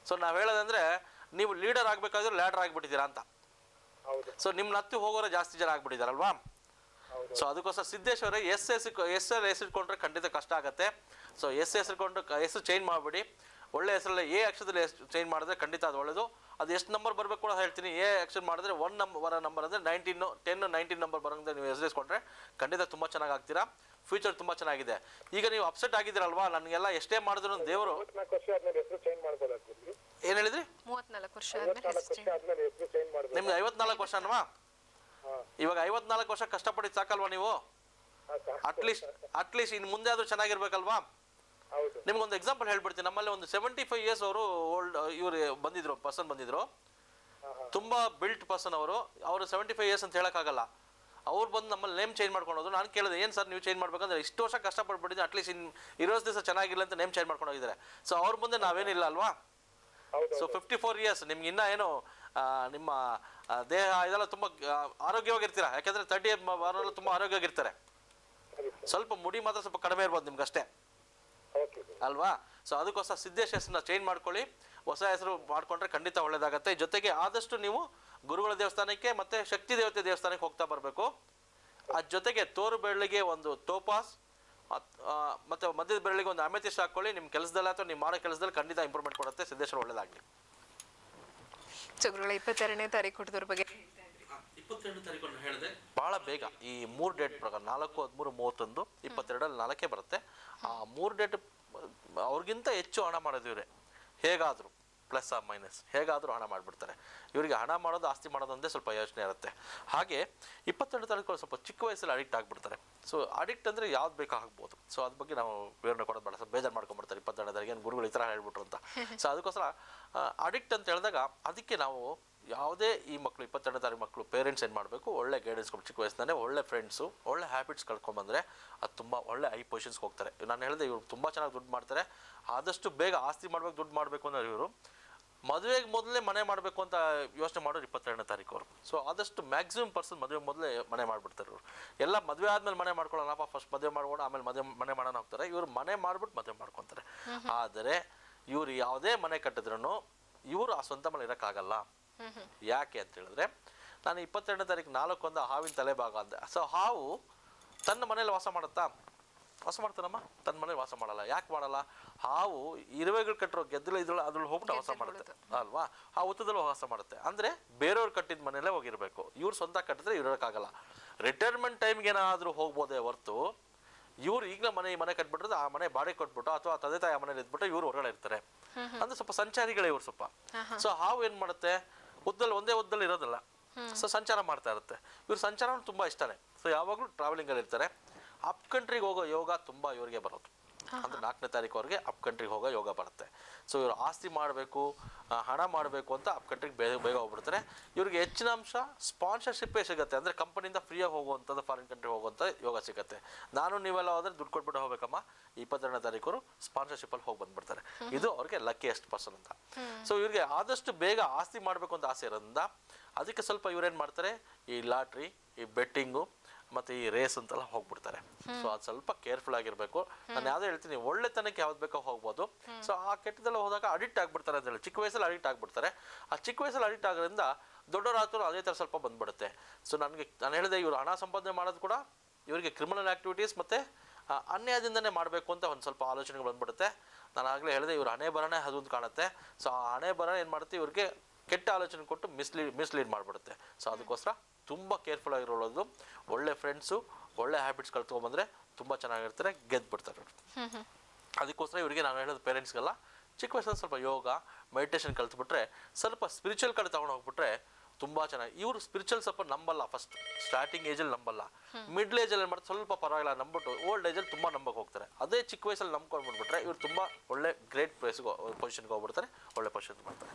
ಸೊ ನಾವು ಹೇಳೋದಂದ್ರೆ ನೀವು ಲೀಡರ್ ಆಗಬೇಕಾದ್ರೆ ಲ್ಯಾಡರ್ ಆಗಿಬಿಟ್ಟಿದ್ದೀರಾ ಅಂತ. ಸೊ ನಿಮ್ಮ ಹತ್ತಿ ಹೋಗೋರೆ ಜಾಸ್ತಿ ಜನ ಆಗ್ಬಿಟ್ಟಿದ್ದಾರಲ್ವಾ? ಸೊ ಅದಕ್ಕೋಸ್ಕರ ಸಿದ್ದೇಶ್ವರ ಎಸ್ ಹೆಸರಿಟ್ಕೊಂಡ್ರೆ ಖಂಡಿತ ಕಷ್ಟ ಆಗುತ್ತೆ. ಸೊ ಹೆಸರಿಕೊಂಡು ಹೆಸರು ಚೇಂಜ್ ಮಾಡಿಬಿಡಿ. ಒಳ್ಳೆ ಹೆಸರಲ್ಲ ಎ ಅಕ್ಷರದಲ್ಲಿ ಚೇಂಜ್ ಮಾಡಿದ್ರೆ ಖಂಡಿತ ಅದು ಒಳ್ಳೆಯದು. ಅದು ಎಷ್ಟು ನಂಬರ್ ಬರಬೇಕು ಕೂಡ ಹೇಳ್ತೀನಿ. ಎ ಅಕ್ಷರ ಮಾಡಿದ್ರೆ 1 ನಂಬರ್ ಅಂದರೆ 19, 10, 19 ನಂಬರ್ ಬರೋಂಗೆ ನೀವು ಹೆಸರಿಸ್ಕೊಂಡ್ರೆ ಖಂಡಿತ ತುಂಬ ಚೆನ್ನಾಗಿ ಆಗ್ತೀರಾ. ಫ್ಯೂಚರ್ ತುಂಬ ಚೆನ್ನಾಗಿದೆ. ಈಗ ನೀವು ಅಪ್ಸೆಟ್ ಆಗಿದ್ದೀರಲ್ವಾ, ನನಗೆಲ್ಲ ಎಷ್ಟೇ ಮಾಡಿದ್ರು ದೇವರು ಏನು ಹೇಳಿದ್ರಿ? 34 ವರ್ಷ ಆದ್ಮೇಲೆ ನಿಮ್ಗೆ 54 ವರ್ಷ ಅಲ್ವಾ? ಇವಾಗ 54 ವರ್ಷ ಕಷ್ಟಪಟ್ಟಿದ್ದು ಸಾಕಲ್ವಾ ನೀವು? ಅಟ್ಲೀಸ್ಟ್ ಇನ್ನು ಮುಂದೆ ಆದ್ರೂ ಚೆನ್ನಾಗಿರ್ಬೇಕಲ್ವಾ? ನಿಮ್ಗೊಂದು ಎಕ್ಸಾಂಪಲ್ ಹೇಳ್ಬಿಡ್ತೀನಿ. ನಮ್ಮಲ್ಲಿ ಒಂದು 75 ಇಯರ್ಸ್ ಅವರು ಇವರು ಪರ್ಸನ್ ಬಂದಿದ್ರು. ತುಂಬಾ ಬಿಲ್ಟ್ ಪರ್ಸನ್ ಅವರು 75 ಇಯರ್ಸ್ ಅಂತ ಹೇಳಕ್ಕಾಗಲ್ಲ. ಅವ್ರು ಬಂದು ನಮ್ಮಲ್ಲಿ ನೇಮ್ ಚೇಂಜ್ ಮಾಡ್ಕೊಂಡು ನಾನು ಕೇಳಿದೆ, ಏನು ಸರ್ ನೀವು ಚೇಂಜ್ ಮಾಡ್ಬೇಕಂದ್ರೆ ಇಷ್ಟು ವರ್ಷ ಕಷ್ಟಪಟ್ಬಿಟ್ಟಿದ್ದೆ, ಅಟ್ಲೀಸ್ಟ್ ಇರೋ ದಿವಸ ಚೆನ್ನಾಗಿಲ್ಲ ಅಂತ ನೇಮ್ ಚೇಂಜ್ ಮಾಡ್ಕೊಂಡು ಹೋಗಿದ್ದಾರೆ. ಸೊ ಅವ್ರ ಮುಂದೆ ನಾವೇನಿಲ್ಲ ಅಲ್ವಾ? ಸೊ 54 ಇಯರ್ಸ್ ನಿಮ್ಗೆ ಇನ್ನೂ ಏನು ನಿಮ್ಮ ದೇಹ ಇದೆಲ್ಲ ತುಂಬ ಆರೋಗ್ಯವಾಗಿರ್ತೀರಾ. ಯಾಕೆಂದರೆ 30 ಬರೋಲ್ಲ ತುಂಬ ಆರೋಗ್ಯವಾಗಿರ್ತಾರೆ. ಸ್ವಲ್ಪ ಮುಡಿ ಮಾತ್ರ ಸ್ವಲ್ಪ ಕಡಿಮೆ ಇರ್ಬೋದು ನಿಮ್ಗಷ್ಟೇ ಅಲ್ವಾ? ಸೊ ಅದಕ್ಕೋಸ್ಕರ ಸಿದ್ದೇಶ್ ಹೆಸರನ್ನ ಚೇಂಜ್ ಮಾಡ್ಕೊಳ್ಳಿ. ಹೊಸ ಹೆಸರು ಮಾಡ್ಕೊಂಡ್ರೆ ಖಂಡಿತ ಒಳ್ಳೇದಾಗತ್ತೆ. ಜೊತೆಗೆ ಆದಷ್ಟು ನೀವು ಗುರುಗಳ ದೇವಸ್ಥಾನಕ್ಕೆ ಮತ್ತು ಶಕ್ತಿ ದೇವತೆ ದೇವಸ್ಥಾನಕ್ಕೆ ಹೋಗ್ತಾ ಬರಬೇಕು. ಅದ್ರ ಜೊತೆಗೆ ತೋರು ಬೆರಳಿಗೆ ಒಂದು ಟೋಪಾಸ್ ಮತ್ತು ಮಧ್ಯದ ಬೆರಳಿಗೆ ಒಂದು ಅಮೆಥಿಸ್ಟ್ ಹಾಕ್ಕೊಳ್ಳಿ. ನಿಮ್ಮ ಕೆಲಸದಲ್ಲಿ ಅಥವಾ ನೀವು ಮಾಡೋ ಕೆಲಸದಲ್ಲಿ ಖಂಡಿತ ಇಂಪ್ರೂವ್ಮೆಂಟ್ ಕೊಡುತ್ತೆ. ಸಿದ್ದೇಶ್ವರ ಒಳ್ಳೇದಾಗಲಿ. ಗುರುಗಳ 22ನೇ ತಾರೀಕು ಹುಟ್ಟಿದವ್ರ ಬಗ್ಗೆ 22 ತಾರೀಕು ಹೇಳಿದೆ ಭಾಳ ಬೇಗ. ಈ 3 ಡೇಟ್ ಪ್ರಕಾರ 4, 13, 31, 22 4 ಬರುತ್ತೆ. ಆ 3 ಡೇಟ್ ಅವ್ರಿಗಿಂತ ಹೆಚ್ಚು ಹಣ ಮಾಡೋದು ಇವರೇ. ಹೇಗಾದರೂ ಪ್ಲಸ್ ಆರ್ ಮೈನಸ್ ಹೇಗಾದರೂ ಹಣ ಮಾಡಿಬಿಡ್ತಾರೆ. ಇವರಿಗೆ ಹಣ ಮಾಡೋದು ಆಸ್ತಿ ಮಾಡೋದಂದೇ ಸ್ವಲ್ಪ ಯೋಚನೆ ಇರುತ್ತೆ. ಹಾಗೆ 22 ತಾರೀಕು ಸ್ವಲ್ಪ ಚಿಕ್ಕ ವಯಸ್ಸಲ್ಲಿ ಅಡಿಕ್ಟ್ ಆಗಿಬಿಡ್ತಾರೆ. ಸೊ ಅಡಿಕ್ಟ್ ಅಂದರೆ ಯಾವ್ದು ಬೇಕೋ ಆಗ್ಬೋದು. ಸೊ ಅದ್ರ ಬಗ್ಗೆ ನಾವು ವಿವರಣೆ ಕೊಡೋದು ಬೇಡ. ಸ್ವಲ್ಪ ಬೇಜಾರು ಮಾಡ್ಕೊಂಡ್ಬಿಡ್ತಾರೆ 22 ತಾರೀಕು ಏನು ಗುರುಗಳು ಈ ಥರ ಹೇಳ್ಬಿಟ್ರು ಅಂತ. ಸೊ ಅದಕ್ಕೋಸ್ಕರ ಅಡಿಕ್ಟ್ ಅಂತ ಹೇಳಿದಾಗ ಅದಕ್ಕೆ ನಾವು ಯಾವುದೇ ಈ ಮಕ್ಕಳು 22 ತಾರೀಕು ಮಕ್ಕಳು ಪೇರೆಂಟ್ಸ್ ಏನು ಮಾಡಬೇಕು, ಒಳ್ಳೆ ಗೈಡೆನ್ಸ್ ಕೊಟ್ಟು ಚಿಕ್ಕ ವಯಸ್ಸಿನೇ ಒಳ್ಳೆ ಫ್ರೆಂಡ್ಸು ಒಳ್ಳೆ ಹ್ಯಾಬಿಟ್ಸ್ ಕಳ್ಕೊಂಬಂದರೆ ಅದು ತುಂಬ ಒಳ್ಳೆ ಹೈ ಪೊಸಿಷನ್ಸ್ಗೆ ಹೋಗ್ತಾರೆ. ನಾನು ಹೇಳಿದೆ ಇವರು ತುಂಬ ಚೆನ್ನಾಗಿ ದುಡ್ಡು ಮಾಡ್ತಾರೆ. ಆದಷ್ಟು ಬೇಗ ಆಸ್ತಿ ಮಾಡಬೇಕು, ದುಡ್ಡು ಮಾಡಬೇಕು ಅಂದರೆ ಇವರು ಮದುವೆಗೆ ಮೊದಲೇ ಮನೆ ಮಾಡಬೇಕು ಅಂತ ಯೋಚನೆ ಮಾಡೋರು 22ನೇ ತಾರೀಕು ಅವರು. ಸೊ ಆದಷ್ಟು ಮ್ಯಾಕ್ಸಿಮಮ್ ಪರ್ಸನ್ ಮದುವೆ ಮೊದಲೇ ಮನೆ ಮಾಡಿಬಿಡ್ತಾರೆ ಇವರು. ಎಲ್ಲ ಮದುವೆ ಆದಮೇಲೆ ಮನೆ ಮಾಡ್ಕೊಳ್ಳೋಣಪ್ಪ, ಫಸ್ಟ್ ಮದುವೆ ಮಾಡ್ಕೊಂಡು ಆಮೇಲೆ ಮನೆ ಮಾಡೋಣ ಹೋಗ್ತಾರೆ. ಇವರು ಮನೆ ಮಾಡಿಬಿಟ್ಟು ಮದುವೆ ಮಾಡ್ಕೊತಾರೆ. ಆದರೆ ಇವರು ಯಾವುದೇ ಮನೆ ಕಟ್ಟಿದ್ರೂ ಇವರು ಆ ಸ್ವಂತ ಮನೆ ಇರೋಕ್ಕಾಗಲ್ಲ. ಯಾಕೆ ಅಂತ ಹೇಳಿದ್ರೆ, ನಾನು 22ನೇ ತಾರೀಕು 4 ಹಾವಿನ ತಲೆಭಾಗ ಅಂದೆ. ಸೊ ಹಾವು ತನ್ನ ಮನೇಲಿ ವಾಸ ಮಾಡ್ತಾನಮ್ಮ, ತನ್ನ ಮನೇಲಿ ವಾಸ ಮಾಡಲ್ಲ. ಯಾಕೆ ಮಾಡಲ್ಲ? ಹಾವು ಇರುವೆಗಳು ಕಟ್ಟಿರೋ ಗೆದ್ದಲು ಇದ್ರಲ್ಲಿ ಅದ್ರಲ್ಲಿ ಹೋಗ್ಬಿಟ್ಟು ವಾಸ ಮಾಡುತ್ತೆ ಅಲ್ವಾ? ಆ ಹುತ್ತದಲ್ಲೂ ವಾಸ ಮಾಡುತ್ತೆ. ಅಂದರೆ ಬೇರೆಯವ್ರು ಕಟ್ಟಿದ ಮನೆಯಲ್ಲೇ ಹೋಗಿರ್ಬೇಕು. ಇವ್ರು ಸ್ವಂತ ಕಟ್ಟಿದ್ರೆ ಇರೋಕ್ಕಾಗಲ್ಲ. ರಿಟೈರ್ಮೆಂಟ್ ಟೈಮ್ಗೆ ಏನಾದರೂ ಹೋಗ್ಬೋದೇ ಹೊರತು ಇವ್ರು ಈಗಲೇ ಮನೆ ಕಟ್ಬಿಟ್ರೆ ಆ ಮನೆ ಬಾಡಿಗೆ ಕೊಟ್ಬಿಟ್ಟು ಅಥವಾ ತಂದೆ ತಾಯಿ ಮನೇಲಿ ಇದ್ಬಿಟ್ಟು ಇವ್ರು ಹೊರಗಡೆ ಇರ್ತಾರೆ. ಅಂದ್ರೆ ಸ್ವಲ್ಪ ಸಂಚಾರಿಗಳೇ ಇವ್ರು ಸ್ವಲ್ಪ. ಸೊ ಹಾವು ಏನು ಮಾಡುತ್ತೆ, ಒಂದೇ ಉದ್ದಲ್ಲಿ ಇರೋದಿಲ್ಲ. ಸೊ ಸಂಚಾರ ಮಾಡ್ತಾ ಇರುತ್ತೆ. ಇವ್ರ ಸಂಚಾರ ತುಂಬ ಇಷ್ಟನೇ. ಸೊ ಯಾವಾಗಲೂ ಟ್ರಾವೆಲಿಂಗಲ್ಲಿ ಇರ್ತಾರೆ. ಅಪ್ ಕಂಟ್ರಿಗೆ ಹೋಗೋ ಯೋಗ ತುಂಬ ಇವ್ರಿಗೆ ಬರೋದು. ಅಂದರೆ 4ನೇ ತಾರೀಕು ಅವ್ರಿಗೆ ಅಪ್ ಕಂಟ್ರಿಗೆ ಹೋಗೋ ಯೋಗ ಬರುತ್ತೆ. ಸೊ ಇವರು ಆಸ್ತಿ ಮಾಡಬೇಕು, ಹಣ ಮಾಡಬೇಕು ಅಂತ ಅಪ್ ಕಂಟ್ರಿಗೆ ಬೇಗ ಹೋಗ್ಬಿಡ್ತಾರೆ. ಇವ್ರಿಗೆ ಹೆಚ್ಚಿನ ಅಂಶ ಸ್ಪಾನ್ಸರ್ಶಿಪ್ಪೇ ಸಿಗುತ್ತೆ. ಅಂದರೆ ಕಂಪನಿಯಿಂದ ಫ್ರೀಯಾಗಿ ಹೋಗುವಂಥದ್ದು, ಫಾರಿನ್ ಕಂಟ್ರಿಗೆ ಹೋಗುವಂಥ ಯೋಗ ಸಿಗುತ್ತೆ. ನಾನು ನೀವೆಲ್ಲ ಹೋದರೆ ದುಡ್ಡು ಕೊಟ್ಬಿಟ್ಟು ಹೋಗ್ಬೇಕಮ್ಮ, 22ನೇ ತಾರೀಕು ಅವರು ಸ್ಪಾನ್ಸರ್ಶಿಪ್ಪಲ್ಲಿ ಹೋಗಿ ಬಂದ್ಬಿಡ್ತಾರೆ. ಇದು ಅವ್ರಿಗೆ ಲಕ್ಕಿಯೆಸ್ಟ್ ಪರ್ಸನ್ ಅಂತ. ಸೊ ಇವ್ರಿಗೆ ಆದಷ್ಟು ಬೇಗ ಆಸ್ತಿ ಮಾಡಬೇಕು ಅಂತ ಆಸೆ ಇರೋದ್ರಿಂದ ಅದಕ್ಕೆ ಸ್ವಲ್ಪ ಇವ್ರೇನು ಮಾಡ್ತಾರೆ, ಈ ಲಾಟ್ರಿ, ಈ ಬೆಟ್ಟಿಂಗು ಮತ್ತು ಈ ರೇಸ್ ಅಂತೆಲ್ಲ ಹೋಗ್ಬಿಡ್ತಾರೆ. ಸೊ ಅದು ಸ್ವಲ್ಪ ಕೇರ್ಫುಲ್ ಆಗಿರಬೇಕು. ನಾನು ಯಾವುದೇ ಹೇಳ್ತೀನಿ, ಒಳ್ಳೆತನಕ್ಕೆ ಯಾವ್ದು ಬೇಕೋ ಹೋಗ್ಬೋದು. ಸೊ ಆ ಕೆಟ್ಟದೆಲ್ಲ ಹೋದಾಗ ಅಡಿಕ್ಟ್ ಆಗ್ಬಿಡ್ತಾರೆ ಅಂತ ಹೇಳಿ ಚಿಕ್ಕ ವಯಸ್ಸಲ್ಲಿ ಅಡಿಕ್ಟ್ ಆಗ್ಬಿಡ್ತಾರೆ. ಆ ಚಿಕ್ಕ ವಯಸ್ಸಲ್ಲಿ ಅಡಿಕ್ಟ್ ಆಗೋದ್ರಿಂದ ದೊಡ್ಡವರಾದ್ರೂ ಅದೇ ಥರ ಸ್ವಲ್ಪ ಬಂದ್ಬಿಡುತ್ತೆ. ಸೊ ನಾನು ಹೇಳಿದೆ, ಇವರು ಹಣ ಸಂಪಾದನೆ ಮಾಡೋದು ಕೂಡ ಇವರಿಗೆ ಕ್ರಿಮಿನಲ್ ಆ್ಯಕ್ಟಿವಿಟೀಸ್ ಮತ್ತು ಅನ್ಯಾಯದಿಂದನೇ ಮಾಡಬೇಕು ಅಂತ ಒಂದು ಸ್ವಲ್ಪ ಆಲೋಚನೆಗಳು ಬಂದ್ಬಿಡುತ್ತೆ. ನಾನು ಆಗಲೇ ಹೇಳಿದೆ, ಇವ್ರ ಹಣೆ ಬರನೇ ಅದೊಂದು ಕಾಣುತ್ತೆ. ಸೊ ಆ ಹಣೆ ಬರ ಏನು ಮಾಡುತ್ತೆ, ಇವ್ರಿಗೆ ಕೆಟ್ಟ ಆಲೋಚನೆ ಕೊಟ್ಟು ಮಿಸ್ಲೀಡ್ ಮಾಡಿಬಿಡುತ್ತೆ. ಸೊ ಅದಕ್ಕೋಸ್ಕರ ತುಂಬ ಕೇರ್ಫುಲ್ ಆಗಿರೋದು. ಒಳ್ಳೆ ಫ್ರೆಂಡ್ಸು ಒಳ್ಳೆ ಹ್ಯಾಬಿಟ್ಸ್ ಕಲ್ತ್ಕೊಂಡ್ಬಂದರೆ ತುಂಬ ಚೆನ್ನಾಗಿರ್ತಾರೆ, ಗೆದ್ದುಬಿಡ್ತಾರೆ. ಅದಕ್ಕೋಸ್ಕರ ಇವರಿಗೆ ನಾನು ಹೇಳೋದು ಪೇರೆಂಟ್ಸ್ಗೆಲ್ಲ ಚಿಕ್ಕ ವಯಸ್ಸಲ್ಲಿ ಸ್ವಲ್ಪ ಯೋಗ ಮೆಡಿಟೇಷನ್ ಕಲ್ತ್ಬಿಟ್ರೆ, ಸ್ವಲ್ಪ ಸ್ಪಿರಿಚುವಲ್ ಕಡೆ ತೊಗೊಂಡು ಹೋಗ್ಬಿಟ್ರೆ ತುಂಬ ಚೆನ್ನಾಗಿ. ಇವರು ಸ್ಪಿರಿಚುವಲ್ ಸ್ವಲ್ಪ ನಂಬಲ್ಲ. ಫಸ್ಟ್ ಸ್ಟಾರ್ಟಿಂಗ್ ಏಜಲ್ಲಿ ನಂಬಲ್ಲ. ಮಿಡ್ಲ್ ಏಜಲ್ಲಿ ಮಾಡ್ತಾರೆ ಸ್ವಲ್ಪ ಪರವಾಗಿಲ್ಲ ನಂಬಿಟ್ಟು ಓಲ್ಡ್ ಏಜಲ್ಲಿ ತುಂಬ ನಂಬಕ್ಕೆ ಹೋಗ್ತಾರೆ. ಅದೇ ಚಿಕ್ಕ ವಯಸ್ಸಲ್ಲಿ ನಂಬ್ಕೊಂಡು ಬಂದ್ಬಿಟ್ರೆ ಇವ್ರು ತುಂಬ ಒಳ್ಳೆ ಗ್ರೇಟ್ ಪೊಸಿಷನ್ಗೆ ಹೋಗ್ಬಿಡ್ತಾರೆ, ಒಳ್ಳೆ ಪೊಸಿಷನ್ ಮಾಡ್ತಾರೆ.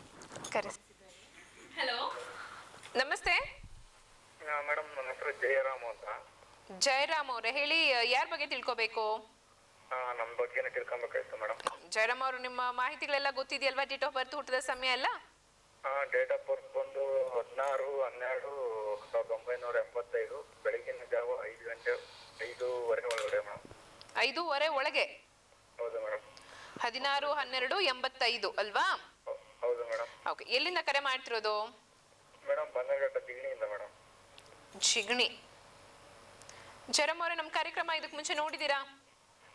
ಹಲೋ ನಮಸ್ತೆ. ಮೇಡಮ್ ನನ್ನ ಹೆಸರು ಜಯರಾಮ್ ಅಂತ. ಜಯರಾಮ್ ಅವರೇ ಹೇಳಿ, ಯಾರ ಬಗ್ಗೆ ತಿಳ್ಕೊಬೇಕು? ನಮ್ಮ ಬಗ್ಗೆನೇ ತಿಳ್ಕೊಬೇಕಾಯ್ತು ಮೇಡಮ್. ಜಯರಾಮ್ ಅವರು, ನಿಮ್ಮ ಮಾಹಿತಿಗಳೆಲ್ಲ ಗೊತ್ತಿದೆಯಲ್ವಾ? ಡೇಟ್ ಆಫ್ ಬರ್ತ್, ಹುಟ್ಟಿದ ಸಮಯ ಎಲ್ಲ? ಡೇಟ್ ಆಫ್ ಬರ್ತ್ ಬಂದು 16/12/1985 ಬೆಳಗಿನ ಜಾವ 5 ಗಂಟೆ 5:15 ಒಳಗಡೆ ಮೇಡಮ್. 5:15 ಒಳಗೆ? ಹೌದು ಮೇಡಮ್. 16/12/85 ಅಲ್ವಾ? ಹೌದು ಮೇಡಮ್. ಓಕೆ, ಎಲ್ಲಿಂದ ಕರೆ ಮಾಡ್ತಿರೋದು? ಮೇಡಮ್ ಬನ್ನಘಟ್ಟ ಜಿಗಣಿಯಿಂದ ಮೇಡಮ್. ಜಿಗಣಿ. ಜಯರಾಮ್ ಅವರೇ, ನಮ್ಮ ಕಾರ್ಯಕ್ರಮ ಇದಕ್ಕೆ ಮುಂಚೆ ನೋಡಿದೀರಾ?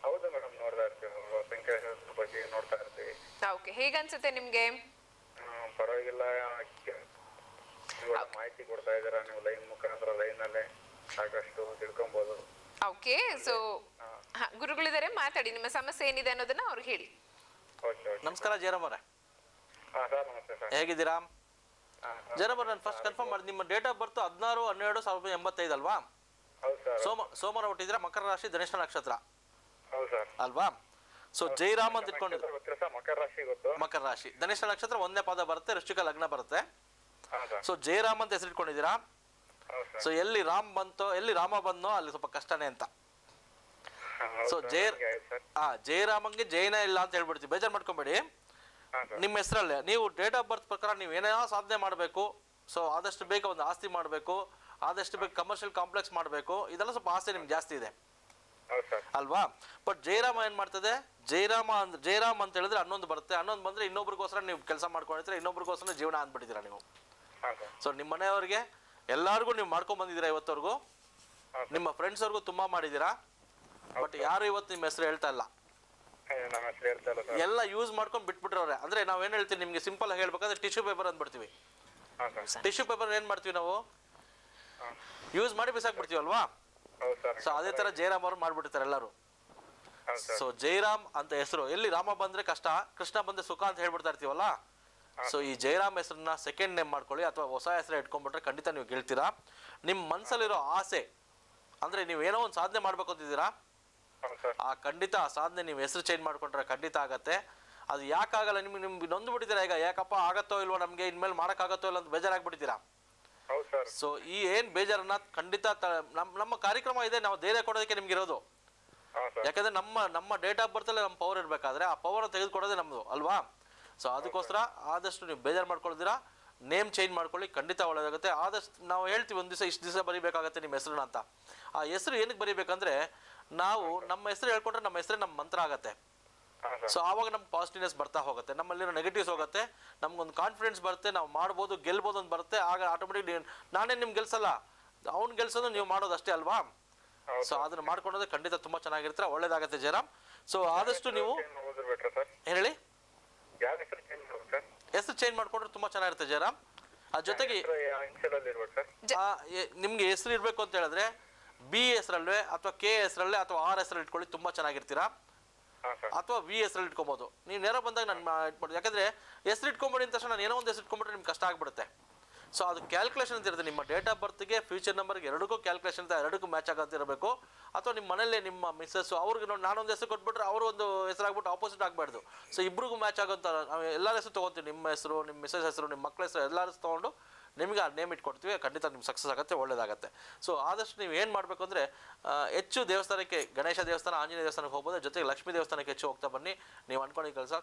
ಹೌದು ಮೇಡಮ್, ನೋಡ್ತಾ ಇರ್ತೀವಿ. ಸಂಖ್ಯಾಶಾಸ್ತ್ರ ಬಗ್ಗೆ ನೋಡ್ತಾ ಇರ್ತೀವಿ. ಓಕೆ, ಹೇಗನ್ಸುತ್ತೆ ನಿಮ್ಗೆ? ಪರವಾಗಿಲ್ಲ, ಮಾಹಿತಿ ಕೊಡ್ತಾ ಇದ್ದೀರಾ ನೀವು ಲೈನ್ ಮುಖಾಂತರ. ಲೈನ್ ಅಲ್ಲೇ ಸಾಕಷ್ಟು ತಿಳ್ಕೊಬಹುದು. ಓಕೆ, ಸೊ ಗುರುಗಳಿದ್ದಾರೆ, ಮಾತಾಡಿ, ನಿಮ್ಮ ಸಮಸ್ಯೆ ಏನಿದೆ ಅನ್ನೋದನ್ನ ಅವ್ರಿಗೆ ಹೇಳಿ. ನಮಸ್ಕಾರ ಜಯರಾಮ್ ಅವರೇ, ಸರ್ ನಮಸ್ತೆ ಸರ್. ಹೇಗಿದ್ದೀರಾ? ಜಯರಾಮ್ ಅವ್ರೆ, ನಾನು ಫಸ್ಟ್ ಕನ್ಫರ್ಮ್ ಮಾಡಿ, ನಿಮ್ಮ ಡೇಟ್ ಆಫ್ ಬರ್ತ್ 16/12/1985 ಅಲ್ವಾ? ಹೌದು ಸರ್. ಸೋಮವಾರ ಹುಟ್ಟಿದ್ರೆ, ಮಕರ ರಾಶಿ, ಧನಿಷ್ಠ ನಕ್ಷತ್ರ ಹೌದು ಸರ್. ಅಲ್ವಾ? ಸೊ ಜಯರಾಮ್ ಅಂತ ಇಟ್ಕೊಂಡಿದ್ರೆ ಮಕರ ರಾಶಿ ಗೊತ್ತು. ಮಕರ ರಾಶಿ, ಧನಿಷ್ಠ ನಕ್ಷತ್ರ 1ನೇ ಪಾದ ಬರುತ್ತೆ, ವೃಶ್ಚಿಕ ಲಗ್ನ ಬರುತ್ತೆ. ಹಾ ಸರ್. ಸೊ ಜಯರಾಮ್ ಅಂತ ಹೆಸರು ಇಟ್ಕೊಂಡಿದ್ದೀರಾ. ಹೌದು ಸರ್. ಸೊ ಎಲ್ಲಿ ರಾಮ್ ಬಂತೋ, ಎಲ್ಲಿ ರಾಮ ಬಂದೋ ಅಲ್ಲಿ ಸ್ವಲ್ಪ ಕಷ್ಟನೇ ಅಂತ. ಸೊ ಜಯರಾಮಂಗೆ ಜೈನ ಇಲ್ಲ ಅಂತ ಹೇಳ್ಬಿಡ್ತೀವಿ, ಬೇಜಾರು ಮಾಡ್ಕೊಂಬೇಡಿ. ನಿಮ್ಮ ಹೆಸರಲ್ಲೇ ನೀವು ಡೇಟ್ ಆಫ್ ಬರ್ತ್ ಪ್ರಕಾರ ನೀವು ಏನೇನೋ ಸಾಧನೆ ಮಾಡಬೇಕು. ಸೊ ಆದಷ್ಟು ಬೇಗ ಒಂದು ಆಸ್ತಿ ಮಾಡಬೇಕು, ಆದಷ್ಟು ಬೇಗ ಕಮರ್ಷಿಯಲ್ ಕಾಂಪ್ಲೆಕ್ಸ್ ಮಾಡಬೇಕು, ಇದೆಲ್ಲ ಸ್ವಲ್ಪ ಆಸೆ ನಿಮ್ಗೆ ಜಾಸ್ತಿ ಇದೆ ಅಲ್ವಾ? ಬಟ್ ಜಯರಾಮ ಏನ್ ಮಾಡ್ತದೆ, ಜಯರಾಮ್ ಅಂತ ಹೇಳಿದ್ರೆ 11 ಬರುತ್ತೆ. 11 ಬಂದ್ರೆ ಇನ್ನೊಬ್ರಿಗೋಸ್ಕರ ನೀವು ಕೆಲಸ ಮಾಡ್ಕೊಂಡಿರ್ತೀರ, ಇನ್ನೊಬ್ರಿಗೋಸ್ಕರ ಜೀವನ ಅಂದ್ಬಿಟ್ಟಿದ್ದೀರಾ ನೀವು. ಸೊ ನಿಮ್ಮ ಮನೆಯವ್ರಿಗೆ ಎಲ್ಲಾರ್ಗು ನೀವು ಮಾಡ್ಕೊಂಡ್ ಬಂದಿದ್ದೀರಾ ಇವತ್ತವರೆಗೂ, ನಿಮ್ಮ ಫ್ರೆಂಡ್ಸ್ ಅವ್ರಿಗೂ ತುಂಬಾ ಮಾಡಿದೀರಾ. ಬಟ್ ಯಾರು ಇವತ್ತು ನಿಮ್ಮ ಹೆಸರು ಹೇಳ್ತಾ ಇಲ್ಲ, ಎಲ್ಲ ಯೂಸ್ ಮಾಡ್ಕೊಂಡು ಬಿಟ್ಬಿಟ್ರವ್ರೆ. ಅಂದ್ರೆ ನಾವ್ ಏನ್ ಹೇಳ್ತೀವಿ ನಿಮ್ಗೆ ಸಿಂಪಲ್ ಆಗಿ ಹೇಳ್ಬೇಕಂದ್ರೆ ಟಿಶ್ಯೂ ಪೇಪರ್ ಅಂದ್ಬಿಡ್ತೀವಿ. ಟಿಶ್ಯೂ ಪೇಪರ್ ಏನ್ ಮಾಡ್ತೀವಿ ನಾವು, ಯೂಸ್ ಮಾಡಿ ಬಿಸಾಕ್ಬಿಡ್ತೀವಲ್ವಾ? ಸೊ ಅದೇ ತರ ಜಯರಾಮ್ ಅವರು ಮಾಡ್ಬಿಟ್ಟಿರ್ತಾರೆ ಎಲ್ಲರೂ. ಸೊ ಜಯರಾಮ್ ಅಂತ ಹೆಸರು, ಎಲ್ಲಿ ರಾಮ ಬಂದ್ರೆ ಕಷ್ಟ, ಕೃಷ್ಣ ಬಂದ್ರೆ ಸುಖ ಅಂತ ಹೇಳ್ಬಿಡ್ತಾ ಇರ್ತೀವಲ್ಲ. ಸೊ ಈ ಜಯರಾಮ್ ಹೆಸರನ್ನ ಸೆಕೆಂಡ್ ನೇಮ್ ಮಾಡ್ಕೊಳ್ಳಿ, ಅಥವಾ ಹೊಸ ಹೆಸರು ಇಟ್ಕೊಂಡ್ಬಿಟ್ರೆ ಖಂಡಿತ ನೀವು ಗೆಲ್ತೀರಾ. ನಿಮ್ ಮನ್ಸಲ್ಲಿರೋ ಆಸೆ ಅಂದ್ರೆ ನೀವು ಏನೋ ಒಂದು ಸಾಧನೆ ಮಾಡ್ಬೇಕು ಅಂತಿದ್ದೀರಾ, ಆ ಖಂಡಿತ ಆ ಸಾಧನೆ ನೀವು ಹೆಸರು ಚೇಂಜ್ ಮಾಡ್ಕೊಂಡ್ರೆ ಖಂಡಿತ ಆಗತ್ತೆ. ಅದು ಯಾಕಾಗಲ್ಲ ನಿಮ್ಗೆ ನೊಂದು ಬಿಟ್ಟಿದ್ದೀರಾ ಈಗ, ಯಾಕಪ್ಪ ಆಗತ್ತೋ ಇಲ್ವೋ, ನಮ್ಗೆ ಇನ್ಮೇಲೆ ಮಾಡಕ್ಕಾಗತ್ತೋ ಇಲ್ಲ ಅಂತ ಬೇಜಾರಾಗ್ಬಿಟ್ಟಿದ್ದೀರಾ. ಸೊ ಈ ಏನ್ ಬೇಜಾರನ್ನ ಖಂಡಿತ ನಮ್ಮ ಕಾರ್ಯಕ್ರಮ ಇದೆ, ನಾವು ಧೈರ್ಯ ಕೊಡೋದಕ್ಕೆ ನಿಮ್ಗೆ ಇರೋದು. ಯಾಕಂದ್ರೆ ನಮ್ಮ ಡೇಟ್ ಆಫ್ ಬರ್ತ್ ಅಲ್ಲಿ ನಮ್ಮ ಪವರ್ ಇರ್ಬೇಕಾದ್ರೆ ಆ ಪವರ್ ತೆಗೆದುಕೊಡೋದೇ ನಮ್ದು ಅಲ್ವಾ? ಸೊ ಅದಕ್ಕೋಸ್ಕರ ಆದಷ್ಟು ನೀವು ಬೇಜಾರು ಮಾಡ್ಕೊಳ್ತೀರಾ, ನೇಮ್ ಚೇಂಜ್ ಮಾಡ್ಕೊಳ್ಳಿ, ಖಂಡಿತ ಒಳ್ಳೇದಾಗುತ್ತೆ. ಆದಷ್ಟು ನಾವು ಹೇಳ್ತೀವಿ ಒಂದ್ ದಿವಸ ಇಷ್ಟು ದಿವಸ ಬರೀಬೇಕಾಗತ್ತೆ ನಿಮ್ಮ ಹೆಸರನ್ನ ಅಂತ. ಆ ಹೆಸರು ಏನಕ್ಕೆ ಬರೀಬೇಕಂದ್ರೆ, ನಾವು ನಮ್ಮ ಹೆಸರು ಹೇಳ್ಕೊಂಡ್ರೆ ನಮ್ಮ ಹೆಸರೇ ನಮ್ಮ ಮಂತ್ರ ಆಗತ್ತೆ. ಸೊ ಆವಾಗ ನಮ್ಗೆ ಪಾಸಿಟಿವ್ನೆಸ್ ಬರ್ತಾ ಹೋಗುತ್ತೆ, ನಮ್ಮಲ್ಲಿರೋ ನೆಗೆಟಿವ್ಸ್ ಹೋಗುತ್ತೆ, ನಮ್ಗೊಂದು ಕಾನ್ಫಿಡೆನ್ಸ್ ಬರುತ್ತೆ, ನಾವು ಮಾಡ್ಬೋದು ಗೆಲ್ಬೋದು ಅಂತ ಬರುತ್ತೆ. ಆಗ ಆಟೋಮೆಟಿಕ್ ನಾನೇ ನಿಮ್ಗೆ ಗೆಲ್ಸಲ್ಲ, ಅವ್ನು ಗೆಲ್ಸೋದು ನೀವು ಮಾಡೋದು ಅಷ್ಟೇ ಅಲ್ವಾ? ಸೊ ಅದನ್ನ ಮಾಡ್ಕೊಂಡ್ರೆ ಖಂಡಿತ ತುಂಬಾ ಚೆನ್ನಾಗಿರ್ತೀರ, ಒಳ್ಳೇದಾಗತ್ತೆ ಜಯರಾಮ್. ಸೊ ಆದಷ್ಟು ನೀವು ಹೇಳಿ, ಹೆಸರು ಚೇಂಜ್ ಮಾಡ್ಕೊಂಡ್ರೆ ತುಂಬಾ ಚೆನ್ನಾಗಿರುತ್ತೆ ಜಯರಾಮ್. ಅದ್ರ ಜೊತೆಗೆ ನಿಮ್ಗೆ ಹೆಸರು ಇರ್ಬೇಕು ಅಂತ ಹೇಳಿದ್ರೆ ಬಿ ಹೆಸರಲ್ಲೇ ಅಥವಾ ಕೆ ಹೆಸರಲ್ಲೇ ಅಥವಾ ಆರ್ ಹೆಸರಲ್ಲಿ ಇಟ್ಕೊಳ್ಳಿ, ತುಂಬಾ ಚೆನ್ನಾಗಿರ್ತೀರಾ. ಅಥವಾ ವಿ ಹೆಸರಲ್ಲಿ ಇಟ್ಕೊಬಹುದು. ನೀವು ನೇರ ಬಂದಾಗ ನಾನು ಇಟ್ಬಿಡ್ತೀನಿ, ಯಾಕಂದ್ರೆ ಹೆಸರು ಇಟ್ಕೊಂಬಿಡಿ ಅಂತ ತಕ್ಷಣ ನಾನು ಏನೋ ಒಂದು ಹೆಸರು ಇಟ್ಕೊಂಡ್ಬಿಟ್ರೆ ನಿಮ್ಗೆ ಕಷ್ಟ ಆಗ್ಬಿಡುತ್ತೆ. ಸೊ ಅದು ಕ್ಯಾಲ್ಕುಲೇಷನ್ ಅಂತ ಇರುತ್ತೆ, ನಿಮ್ಮ ಡೇಟ್ ಆಫ್ ಬರ್ತ್ಗೆ ಫ್ಯೂಚರ್ ನಂಬರ್ಗೆ ಎರಡಕ್ಕೂ ಕ್ಯಾಲ್ಕುಲೇಷನ್ ಅಂತ, ಎರಡಕ್ಕೂ ಮ್ಯಾಚ್ ಆಗಂತಿರಬೇಕು. ಅಥವಾ ನಿಮ್ಮ ಮನೇಲಿ ನಿಮ್ಮ ಮಿಸ್ಸಸ್ ಅವ್ರಿಗೆ ನಾನೊಂದು ಹೆಸರು ಕೊಟ್ಬಿಟ್ರೆ ಅವರು ಒಂದು ಹೆಸರಾಗ್ಬಿಟ್ಟು ಆಪೋಸಿಟ್ ಆಗಬಾರ್ದು. ಸೊ ಇಬ್ರಿಗೂ ಮ್ಯಾಚ್ ಆಗೋಂಥ ನಾವು ಎಲ್ಲರ ಹೆಸರು ತೊಗೊತೀವಿ, ನಿಮ್ಮ ಹೆಸರು, ನಿಮ್ಮ ಮಿಸ್ಸಸ್ ಹೆಸರು, ನಿಮ್ಮ ಮಕ್ಕಳ ಹೆಸರು ಎಲ್ಲರೂ ತೊಗೊಂಡು ನಿಮಗೆ ಆ ನೇಮ್ ಇಟ್ಕೊಡ್ತೀವಿ, ಖಂಡಿತ ನಿಮ್ಗೆ ಸಕ್ಸಸ್ ಆಗುತ್ತೆ, ಒಳ್ಳೇದಾಗುತ್ತೆ. ಸೊ ಆದಷ್ಟು ನೀವು ಏನು ಮಾಡಬೇಕು ಅಂದರೆ, ಹೆಚ್ಚು ದೇವಸ್ಥಾನಕ್ಕೆ, ಗಣೇಶ ದೇವಸ್ಥಾನ, ಆಂಜನೇಯ ದೇವಸ್ಥಾನಕ್ಕೆ ಹೋಗ್ಬೋದು, ಜೊತೆಗೆ ಲಕ್ಷ್ಮೀ ದೇವಸ್ಥಾನಕ್ಕೆ ಹೆಚ್ಚು ಹೋಗ್ತಾ ಬನ್ನಿ. ನೀವು ಅನ್ಕೊಂಡಿದ್ದ ಕೆಲಸ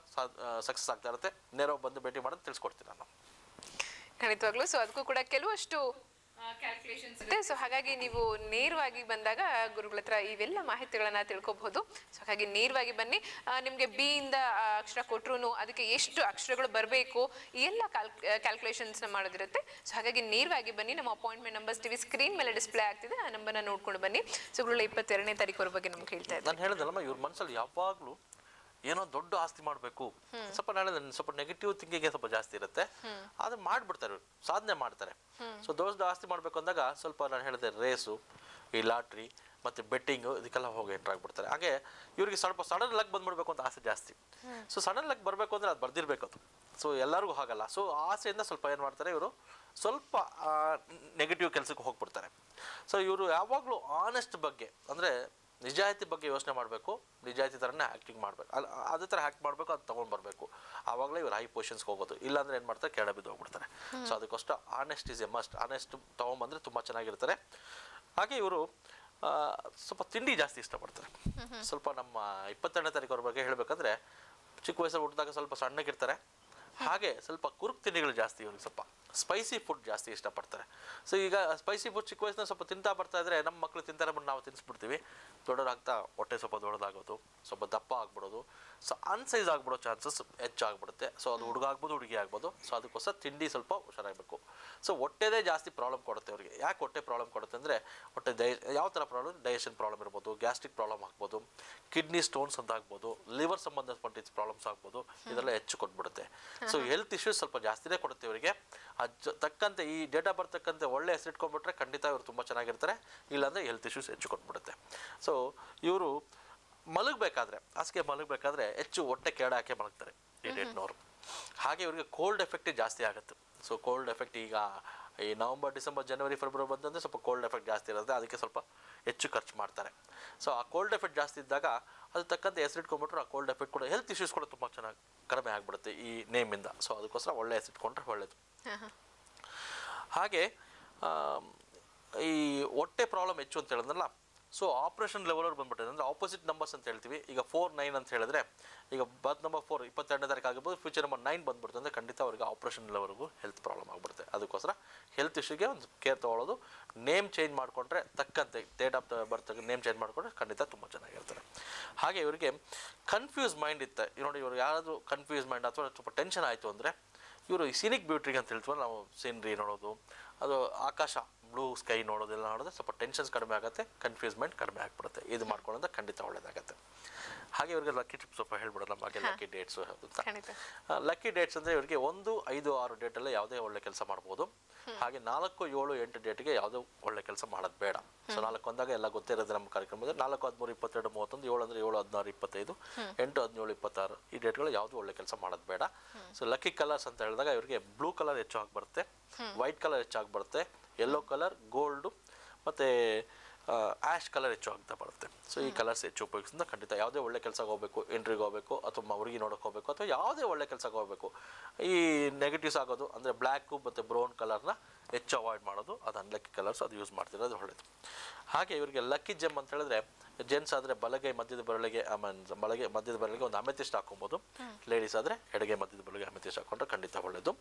ಸಕ್ಸಸ್ ಆಗ್ತಾ ಇರುತ್ತೆ. ನೇರ ಬಂದು ಭೇಟಿ ಮಾಡೋದು ತಿಳಿಸ್ಕೊಡ್ತೀನಿ ನಾನು ಖಂಡಿತವಾಗ್ಲೂ. ಸೊ ಅದಕ್ಕೂ ಕೂಡ ಕೆಲವಷ್ಟು ಕ್ಯಾಲ್ಕುಲೇಷನ್ಸ್ ಇದೆ. ಸೊ ಹಾಗಾಗಿ ನೀವು ನೇರವಾಗಿ ಬಂದಾಗ ಗುರುಗಳ ಹತ್ರ ಇವೆಲ್ಲ ಮಾಹಿತಿಗಳನ್ನ ತಿಳ್ಕೊಬಹುದು. ಸೊ ಹಾಗಾಗಿ ನೇರವಾಗಿ ಬನ್ನಿ. ನಿಮ್ಗೆ ಬಿ ಇಂದ ಅಕ್ಷರ ಕೊಟ್ರು ಅದಕ್ಕೆ ಎಷ್ಟು ಅಕ್ಷರಗಳು ಬರಬೇಕು ಈ ಎಲ್ಲ ಕ್ಯಾಲ್ಕುಲೇಷನ್ಸ್ ಮಾಡೋದಿರುತ್ತೆ. ಸೊ ಹಾಗಾಗಿ ನೇರವಾಗಿ ಬನ್ನಿ. ನಮ್ಮ ಅಪಾಯಿಂಟ್ಮೆಂಟ್ ನಂಬರ್ಸ್ ಟಿವಿ ಸ್ಕ್ರೀನ್ ಮೇಲೆ ಡಿಸ್ಪ್ಲೇ ಆಗ್ತಿದೆ, ಆ ನಂಬರ್ನ ನೋಡ್ಕೊಂಡು ಬನ್ನಿ. ಸೊ ಗುರುಗಳ 22ನೇ ತಾರೀಕು ಬಗ್ಗೆ ನಮ್ಗೆ ಹೇಳ್ತಾ ಇದ್ದಾರೆ. ನಾನು ಹೇಳಿದಲ್ಲಮ್ಮ, ಇವ್ರ ಮನಸ್ಸಲ್ಲಿ ಯಾವಾಗ್ಲೂ ಏನೋ ದೊಡ್ಡ ಆಸ್ತಿ ಮಾಡಬೇಕು, ಸ್ವಲ್ಪ ನೆಗೆಟಿವ್ ಥಿಂಕಿಂಗ್ ಸ್ವಲ್ಪ ಜಾಸ್ತಿ ಇರುತ್ತೆ. ಅದನ್ನ ಮಾಡ್ಬಿಡ್ತಾರೆ, ಸಾಧನೆ ಮಾಡ್ತಾರೆ. ಸೊ ದೊಡ್ಡ ಆಸ್ತಿ ಮಾಡ್ಬೇಕು ಅಂದಾಗ ಸ್ವಲ್ಪ ನಾನು ಹೇಳಿದೆ ರೇಸು, ಈ ಲಾಟ್ರಿ ಮತ್ತೆ ಬೆಟ್ಟಿಂಗು ಇದಕ್ಕೆಲ್ಲ ಹೋಗಿ ಎಂಟರ್ ಆಗ್ಬಿಡ್ತಾರೆ. ಹಾಗೆ ಇವ್ರಿಗೆ ಸ್ವಲ್ಪ ಸಡನ್ ಲಕ್ ಬಂದ್ಬಿಡ್ಬೇಕು ಅಂತ ಆಸೆ ಜಾಸ್ತಿ. ಸೊ ಸಡನ್ ಲಕ್ ಬರಬೇಕು ಅಂದ್ರೆ ಅದು ಬರ್ದಿರ್ಬೇಕು ಅದು. ಸೊ ಎಲ್ಲರಿಗೂ ಹಾಗಲ್ಲ. ಸೊ ಆಸೆಯಿಂದ ಸ್ವಲ್ಪ ಏನು ಮಾಡ್ತಾರೆ ಇವರು, ಸ್ವಲ್ಪ ನೆಗೆಟಿವ್ ಕೆಲಸಕ್ಕೆ ಹೋಗ್ಬಿಡ್ತಾರೆ. ಸೊ ಇವರು ಯಾವಾಗಲೂ ಆನೆಸ್ಟ್ ಬಗ್ಗೆ, ಅಂದರೆ ನಿಜಾಯಿತಿ ಬಗ್ಗೆ ಯೋಚನೆ ಮಾಡಬೇಕು, ನಿಜಾಯಿತಿ ಥರನೇ ಆ್ಯಕ್ಟಿಂಗ್ ಮಾಡಬೇಕು, ಅದೇ ಥರ ಆ್ಯಕ್ಟ್ ಮಾಡಬೇಕು, ಅದು ತೊಗೊಂಡು ಬರಬೇಕು. ಆವಾಗಲೇ ಇವ್ರು ಹೈ ಪೊಸಿಷನ್ಸ್ಗೆ ಹೋಗೋದು. ಇಲ್ಲಾಂದ್ರೆ ಏನು ಮಾಡ್ತಾರೆ, ಕೆಳ ಬಿದ್ದು ಹೋಗ್ಬಿಡ್ತಾರೆ. ಸೊ ಅದಕ್ಕೋಸ್ಕರ honest is a must. Honest ತೊಗೊಂಬಂದರೆ ತುಂಬ ಚೆನ್ನಾಗಿರ್ತಾರೆ. ಹಾಗೆ ಇವರು ಸ್ವಲ್ಪ ತಿಂಡಿ ಜಾಸ್ತಿ ಇಷ್ಟಪಡ್ತಾರೆ. ಸ್ವಲ್ಪ ನಮ್ಮ 22ನೇ ತಾರೀಕು ಅವ್ರ ಬಗ್ಗೆ ಹೇಳಬೇಕಂದ್ರೆ, ಚಿಕ್ಕ ವಯಸ್ಸಲ್ಲಿ ಹುಟ್ಟಿದಾಗ ಸ್ವಲ್ಪ ಸಣ್ಣಗಿರ್ತಾರೆ. ಹಾಗೆ ಸ್ವಲ್ಪ ಕುರುಕ್ ತಿಂಡಿಗಳು ಜಾಸ್ತಿ, ಇವ್ರಿಗೆ ಸ್ವಲ್ಪ ಸ್ಪೈಸಿ ಫುಡ್ ಜಾಸ್ತಿ ಇಷ್ಟಪಡ್ತಾರೆ. ಸೊ ಈಗ ಸ್ಪೈಸಿ ಫುಡ್ ಚಿಕ್ಕ ವಯಸ್ಸಿನ ಸ್ವಲ್ಪ ತಿಂತಾ ಬರ್ತಾ ಇದ್ರೆ ನಮ್ಮ ಮಕ್ಕಳು ತಿಂತಾರೆ, ಬಟ್ ನಾವು ತಿನ್ನಿಸ್ಬಿಡ್ತೀವಿ. ದೊಡ್ಡದಾಗ್ತಾ ಹೊಟ್ಟೆ ಸ್ವಲ್ಪ ದೊಡ್ಡದಾಗೋದು, ಸ್ವಲ್ಪ ದಪ್ಪ ಆಗ್ಬಿಡೋದು, ಸೊ ಅನ್ಸೈಜ್ ಆಗ್ಬಿಡೋ ಚಾನ್ಸಸ್ ಹೆಚ್ಚಾಗ್ಬಿಡುತ್ತೆ. ಸೊ ಅದು ಹುಡುಗ ಆಗ್ಬೋದು, ಹುಡುಗಿ ಆಗ್ಬೋದು. ಸೊ ಅದಕ್ಕೋಸ್ಕರ ತಿಂಡಿ ಸ್ವಲ್ಪ ಹುಷಾರಾಗಬೇಕು. ಸೊ ಹೊಟ್ಟೆದೇ ಜಾಸ್ತಿ ಪ್ರಾಬ್ಲಮ್ ಕೊಡುತ್ತೆ ಅವರಿಗೆ. ಯಾಕೆ ಹೊಟ್ಟೆ ಪ್ರಾಬ್ಲಮ್ ಕೊಡುತ್ತೆ ಅಂದರೆ, ಹೊಟ್ಟೆ ಯಾವ ಥರ ಪ್ರಾಬ್ಲಮ್, ಡೈಜೆಷನ್ ಪ್ರಾಬ್ಲಮ್ ಇರ್ಬೋದು, ಗ್ಯಾಸ್ಟ್ರಿಕ್ ಪ್ರಾಬ್ಲಮ್ ಆಗ್ಬೋದು, ಕಿಡ್ನಿ ಸ್ಟೋನ್ಸ್ ಅಂತ ಆಗ್ಬೋದು, ಲಿವರ್ ಸಂಬಂಧಪಟ್ಟಿದ್ದ ಪ್ರಾಬ್ಲಮ್ಸ್ ಆಗ್ಬೋದು. ಇದೆಲ್ಲ ಹೆಚ್ಚು ಕೊಟ್ಬಿಡುತ್ತೆ. ಸೊ ಹೆಲ್ತ್ ಇಶ್ಯೂಸ್ ಸ್ವಲ್ಪ ಜಾಸ್ತಿನೇ ಕೊಡುತ್ತೆ ಇವರಿಗೆ. ತಕ್ಕಂತೆ ಈ ಡೇಟ್ ಆಫ್ ಬರ್ತ್ ತಕ್ಕಂತೆ ಒಳ್ಳೆ ಹೆಸರಿಟ್ಕೊಂಡ್ಬಿಟ್ರೆ ಖಂಡಿತ ಇವರು ತುಂಬ ಚೆನ್ನಾಗಿರ್ತಾರೆ. ಇಲ್ಲಾಂದರೆ ಹೆಲ್ತ್ ಇಶ್ಯೂಸ್ ಹೆಚ್ಚು ಕೊಟ್ಬಿಡುತ್ತೆ. ಸೊ ಇವರು ಮಲಗಬೇಕಾದ್ರೆ, ಹಾಸಿಗೆ ಮಲಗಬೇಕಾದ್ರೆ ಹೆಚ್ಚು ಹೊಟ್ಟೆ ಕೆರಡೆ ಹಾಕಿ ಮಲಗ್ತಾರೆ ಈ ಡೇಟ್ನವರು. ಹಾಗೆ ಇವರಿಗೆ ಕೋಲ್ಡ್ ಎಫೆಕ್ಟ್ ಜಾಸ್ತಿ ಆಗುತ್ತೆ. ಸೊ ಕೋಲ್ಡ್ ಎಫೆಕ್ಟ್ ಈಗ ಈ ನವಂಬರ್, ಡಿಸೆಂಬರ್, ಜನವರಿ, ಫೆಬ್ರವರಿ ಬಂದಂದರೆ ಸ್ವಲ್ಪ ಕೋಲ್ಡ್ ಎಫೆಕ್ಟ್ ಜಾಸ್ತಿ ಇರುತ್ತೆ. ಅದಕ್ಕೆ ಸ್ವಲ್ಪ ಹೆಚ್ಚು ಖರ್ಚು ಮಾಡ್ತಾರೆ. ಸೊ ಆ ಕೋಲ್ಡ್ ಎಫೆಕ್ಟ್ ಜಾಸ್ತಿ ಇದ್ದಾಗ ಅದು ತಕ್ಕಂತೆ ಹೆಸರಿಟ್ಕೊಂಡ್ಬಿಟ್ರೆ ಆ ಕೋಲ್ಡ್ ಎಫೆಕ್ಟ್ ಕೂಡ, ಹೆಲ್ತ್ ಇಶ್ಯೂಸ್ ಕೂಡ ತುಂಬ ಚೆನ್ನಾಗಿ ಕಡಿಮೆ ಆಗಿಬಿಡುತ್ತೆ ಈ ನೇಮಿಂದ. ಸೊ ಅದಕ್ಕೋಸ್ಕರ ಒಳ್ಳೆ ಹೆಸರಿಟ್ಕೊಂಡ್ರೆ ಒಳ್ಳೆಯದು. ಹಾಗೆ ಈ ಹೊಟ್ಟೆ ಪ್ರಾಬ್ಲಮ್ ಹೆಚ್ಚು ಅಂತ ಹೇಳಿದ್ರಲ್ಲ, ಸೊ ಆಪ್ರೇಷನ್ ಲೆವೆಲ್ ಬಂದ್ಬಿಟ್ಟಿದೆ. ಅಂದರೆ ಆಪೋಸಿಟ್ ನಂಬರ್ಸ್ ಅಂತ ಹೇಳ್ತೀವಿ. ಈಗ 4, 9 ಅಂತ ಹೇಳಿದ್ರೆ, ಈಗ ಬರ್ತ್ ನಂಬರ್ 4 22ನೇ ತಾರೀಕು ಆಗಿರ್ಬೋದು, ಫ್ಯೂಚರ್ ನಂಬರ್ 9 ಬಂದ್ಬಿಡುತ್ತೆ ಅಂದರೆ ಖಂಡಿತ ಅವರಿಗೆ ಆಪ್ರೇಷನ್ ಲೆವೆಲ್ಗೂ ಹೆಲ್ತ್ ಪ್ರಾಬ್ಲಮ್ ಆಗಿಬಿಡುತ್ತೆ. ಅದಕ್ಕೋಸ್ಕರ ಹೆಲ್ತ್ ಇಶ್ಯೂಗೆ ಒಂದು ಕೇರ್ ತೊಗೊಳ್ಳೋದು. ನೇಮ್ ಚೇಂಜ್ ಮಾಡಿಕೊಂಡ್ರೆ, ತಕ್ಕಂತೆ date of birth name change ಮಾಡಿಕೊಂಡ್ರೆ ಖಂಡಿತ ತುಂಬ ಚೆನ್ನಾಗಿರ್ತಾರೆ. ಹಾಗೆ ಇವರಿಗೆ ಕನ್ಫ್ಯೂಸ್ ಮೈಂಡ್ ಇತ್ತೆ ನೋಡಿ, ಇವರು ಯಾರಾದರೂ ಕನ್ಫ್ಯೂಸ್ ಮೈಂಡ್ ಅಥವಾ ಸ್ವಲ್ಪ ಟೆನ್ಷನ್ ಆಯಿತು ಅಂದರೆ, ಇವರು ಈ ಸಿನಿಕ್ ಬ್ಯೂಟಿಗೆ ಅಂತ ಹೇಳ್ತೀವಲ್ಲ ನಾವು, ಸೀನ್ರಿ ನೋಡೋದು, ಅದು ಆಕಾಶ, ಬ್ಲೂ ಸ್ಕೈ ನೋಡೋದೆಲ್ಲ ನೋಡಿದ್ರೆ ಸ್ವಲ್ಪ ಟೆನ್ಷನ್ಸ್ ಕಡಿಮೆ ಆಗುತ್ತೆ, ಕನ್ಫ್ಯೂಸ್ಮೆಂಟ್ ಕಡಿಮೆ ಆಗಿಬಿಡುತ್ತೆ. ಇದು ಮಾಡ್ಕೊಳ್ಳೋದು ಖಂಡಿತ ಒಳ್ಳೇದಾಗುತ್ತೆ. ಹಾಗೆ ಇವರಿಗೆ ಲಕ್ಕಿ ಟಿಪ್ಸ್ ಸ್ವಲ್ಪ ಹೇಳ್ಬಿಡೋಣ ನಮ್ಮ ಬಗ್ಗೆ. ಲಕ್ಕಿ ಡೇಟ್ಸು ಅಂತ, ಲಕ್ಕಿ ಡೇಟ್ಸ್ ಅಂದರೆ ಇವರಿಗೆ 1, 5, 6 ಡೇಟಲ್ಲೇ ಯಾವುದೇ ಒಳ್ಳೆ ಕೆಲಸ ಮಾಡ್ಬೋದು. ಹಾಗೆ 4, 7, 8 ಡೇಟ್ಗೆ ಯಾವುದೋ ಒಳ್ಳೆ ಕೆಲಸ ಮಾಡೋದು ಬೇಡ. ಸೊ 4 ಅಂದಾಗ ಎಲ್ಲ ಗೊತ್ತಿರೋದು ನಮ್ಮ ಕಾರ್ಯಕ್ರಮದಲ್ಲಿ. 4, 13, 22, 31, 7 ಅಂದರೆ 7, 16, 25, 8, 17, 26 ಈ ಡೇಟ್ಗಳು ಯಾವುದೂ ಒಳ್ಳೆ ಕೆಲಸ ಮಾಡೋದು ಬೇಡ. ಸೊ ಲಕ್ಕಿ ಕಲರ್ಸ್ ಅಂತ ಹೇಳಿದಾಗ ಇವರಿಗೆ ಬ್ಲೂ ಕಲರ್ ಹೆಚ್ಚು ಆಗಿ ಬರುತ್ತೆ, ವೈಟ್ ಕಲರ್ ಹೆಚ್ಚಾಗಿ ಬರುತ್ತೆ, ಯೆಲ್ಲೋ ಕಲರ್, ಗೋಲ್ಡು ಮತ್ತು ಆ್ಯಶ್ ಕಲರ್ ಹೆಚ್ಚು ಆಗ್ತಾ ಬರುತ್ತೆ. ಸೊ ಈ ಕಲರ್ಸ್ ಹೆಚ್ಚು ಉಪಯೋಗಿಸಿದ ಖಂಡಿತ ಯಾವುದೇ ಒಳ್ಳೆ ಕೆಲಸಕ್ಕೆ ಹೋಗಬೇಕು, ಎಂಟ್ರಿಗೆ ಹೋಗಬೇಕು ಅಥವಾ ಹುಡುಗಿ ನೋಡೋಕೆ ಹೋಗಬೇಕು ಅಥವಾ ಯಾವುದೇ ಒಳ್ಳೆ ಕೆಲಸಕ್ಕೆ ಹೋಗಬೇಕು, ಈ ನೆಗೆಟಿವ್ಸ್ ಆಗೋದು ಅಂದರೆ ಬ್ಲ್ಯಾಕು ಮತ್ತು ಬ್ರೌನ್ ಕಲರ್ನ ಹೆಚ್ಚು ಅವಾಯ್ಡ್ ಮಾಡೋದು. ಅದು ಅನ್ಲಕ್ಕಿ ಕಲರ್ಸ್, ಅದು ಯೂಸ್ ಮಾಡ್ತಿರೋದು ಒಳ್ಳೆಯದು. ಹಾಗೆ ಇವರಿಗೆ ಲಕ್ಕಿ ಜೆಮ್ ಅಂತ ಹೇಳಿದ್ರೆ, ಜೆಂಟ್ಸ್ ಆದರೆ ಬಲಗೈ ಮಧ್ಯದ ಬೆರಳಿಗೆ ಬಲಗೈ ಮಧ್ಯದ ಬೆರಳಿಗೆ ಒಂದು ಅಮೆತಿಸ್ಟ್ ಹಾಕೊಬೋದು. ಲೇಡೀಸ್ ಆದರೆ ಎಡಗೈ ಮಧ್ಯದ ಬೆರಳಿಗೆ ಅಮೆತಿಸ್ಟ್ ಹಾಕೊಂಡ್ರೆ ಖಂಡಿತ ಒಳ್ಳೆಯದು.